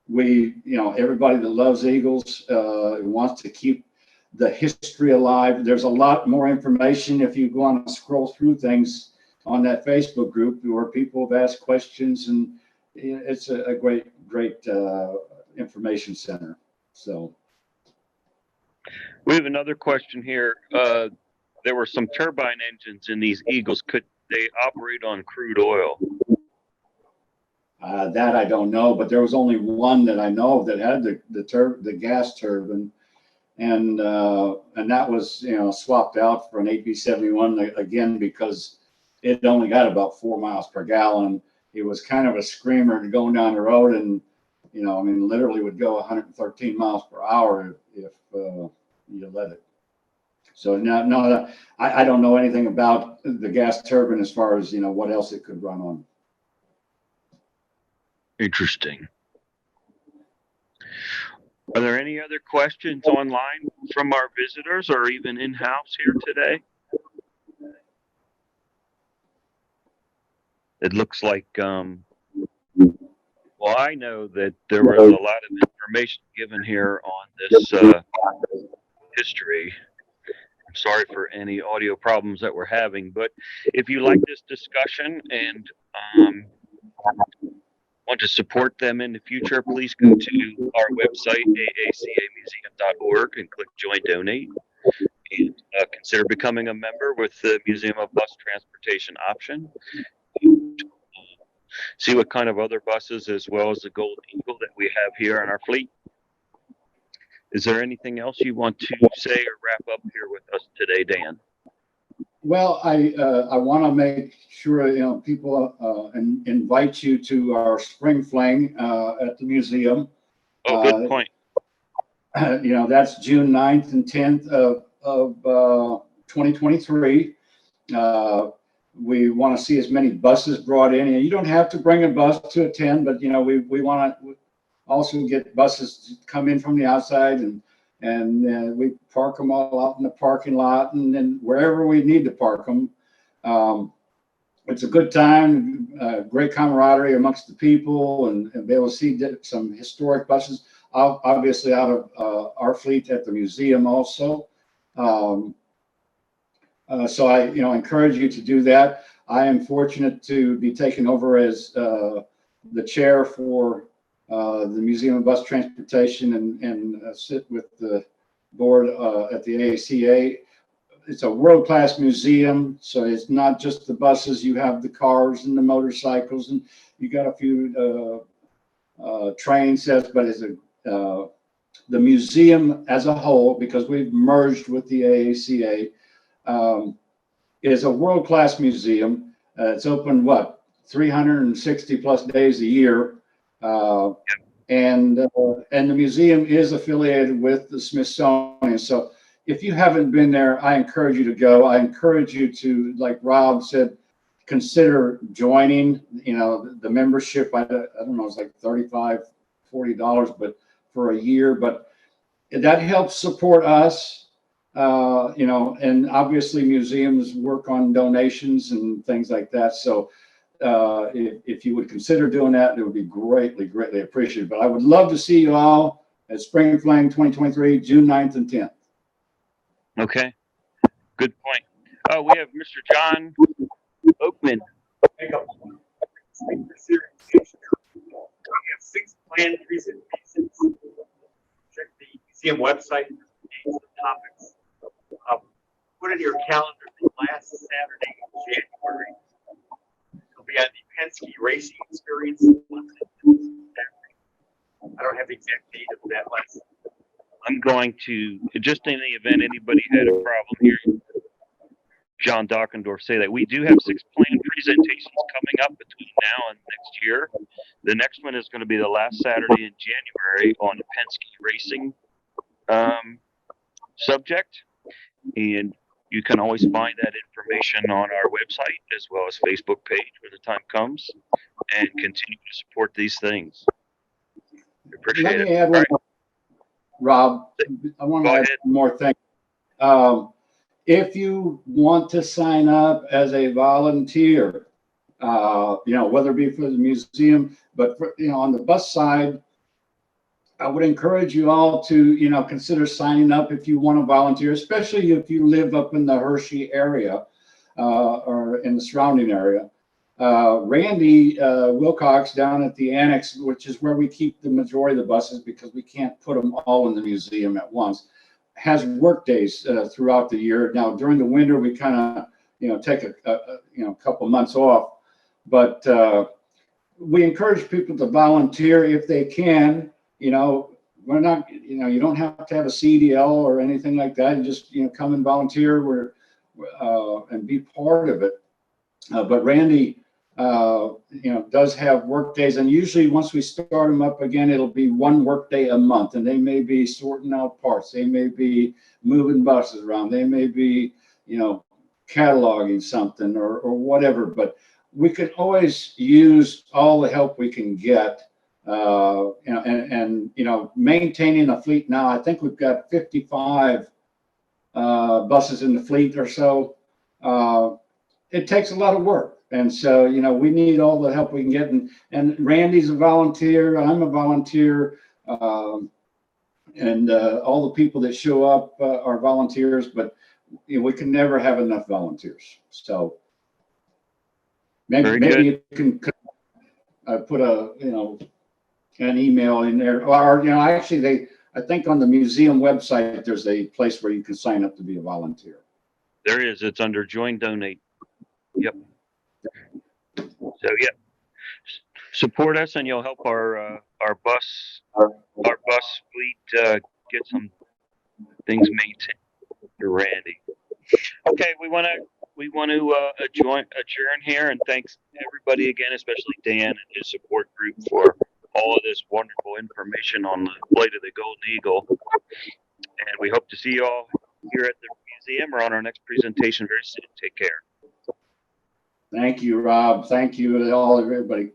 [SPEAKER 1] we, everybody that loves Eagles wants to keep the history alive. There's a lot more information if you go on and scroll through things on that Facebook group where people have asked questions, and it's a great information center. So
[SPEAKER 2] We have another question here. There were some turbine engines in these Eagles. Could they operate on crude oil?
[SPEAKER 1] That I don't know, but there was only one that I know of that had the gas turbine, and that was swapped out for an 8B71 again because it only got about 4 miles per gallon. It was kind of a screamer going down the road, and literally would go 113 miles per hour if you let it. So no, I don't know anything about the gas turbine as far as what else it could run on.
[SPEAKER 2] Interesting. Are there any other questions online from our visitors or even in-house here today? It looks like, well, I know that there was a lot of information given here on this history. I'm sorry for any audio problems that we're having, but if you like this discussion and want to support them in the future, please go to our website, aacamuseum.org, and click Join Donate. And consider becoming a member with the Museum of Bus Transportation option. See what kind of other buses, as well as the Golden Eagle, that we have here in our fleet. Is there anything else you want to say or wrap up here with us today, Dan?
[SPEAKER 1] Well, I want to make sure, people invite you to our spring fling at the museum.
[SPEAKER 2] Oh, good point.
[SPEAKER 1] That's June 9th and 10th of 2023. We want to see as many buses brought in. And you don't have to bring a bus to attend, but we want to also get buses to come in from the outside, and we park them all out in the parking lot, and then wherever we need to park them. It's a good time, great camaraderie amongst the people, and be able to see some historic buses, obviously out of our fleet at the museum also. So I, encourage you to do that. I am fortunate to be taken over as the chair for the Museum of Bus Transportation and sit with the board at the AACA. It's a world-class museum, so it's not just the buses. You have the cars and the motorcycles, and you got a few train sets, but it's the museum as a whole, because we've merged with the AACA, is a world-class museum. It's open 360 plus days a year, and the museum is affiliated with the Smithsonian. So if you haven't been there, I encourage you to go. I encourage you to, like Rob said, consider joining. The membership. I don't know, it's like $35, $40, but for a year. But that helps support us. And obviously museums work on donations and things like that. So if you would consider doing that, it would be greatly, greatly appreciated. But I would love to see you all at Spring Fling 2023, June 9th and 10th.
[SPEAKER 2] Okay, good point. We have Mr. John Oakman.
[SPEAKER 10] We have 6 planned presentations. Check the museum website for names and topics. Put in your calendar the last Saturday in January. It'll be on the Penske Racing Experience. I don't have the exact date of that last.
[SPEAKER 2] I'm going to, just in the event anybody had a problem here, John Dockendorf say that we do have 6 planned presentations coming up between now and next year. The next one is going to be the last Saturday in January on the Penske Racing subject. And you can always find that information on our website as well as Facebook page when the time comes, and continue to support these things. Appreciate
[SPEAKER 1] Let
[SPEAKER 2] it.
[SPEAKER 1] me add one more, Rob. I want to add one more thing. If you want to sign up as a volunteer, whether it be for the museum, but on the bus side, I would encourage you all to, consider signing up if you want to volunteer, especially if you live up in the Hershey area or in the surrounding area. Randy Wilcox down at the annex, which is where we keep the majority of the buses because we can't put them all in the museum at once, has work days throughout the year. Now, during the winter, we kind of, take a couple months off, but we encourage people to volunteer if they can. We're not, you don't have to have a CDL or anything like that. You just, come and volunteer and be part of it. But Randy, does have work days, and usually once we start them up again, it'll be 1 work day a month, and they may be sorting out parts. They may be moving buses around. They may be, cataloging something or whatever, but we could always use all the help we can get Maintaining a fleet now, I think we've got 55 buses in the fleet or so. It takes a lot of work. And so, we need all the help we can get. And Randy's a volunteer, I'm a volunteer, and all the people that show up are volunteers, but we can never have enough volunteers. So maybe you can put an email in there, or actually I think on the museum website there's a place where you can sign up to be a volunteer.
[SPEAKER 2] There is. It's under Join Donate. Yep. So yeah, support us and you'll help our bus fleet get some things maintained. Randy. Okay, we want to adjourn here, and thanks everybody again, especially Dan and his support group for all of this wonderful information on the flight of the Golden Eagle. And we hope to see you all here at the museum or on our next presentation very soon. Take care.
[SPEAKER 1] Thank you, Rob. Thank you to everybody.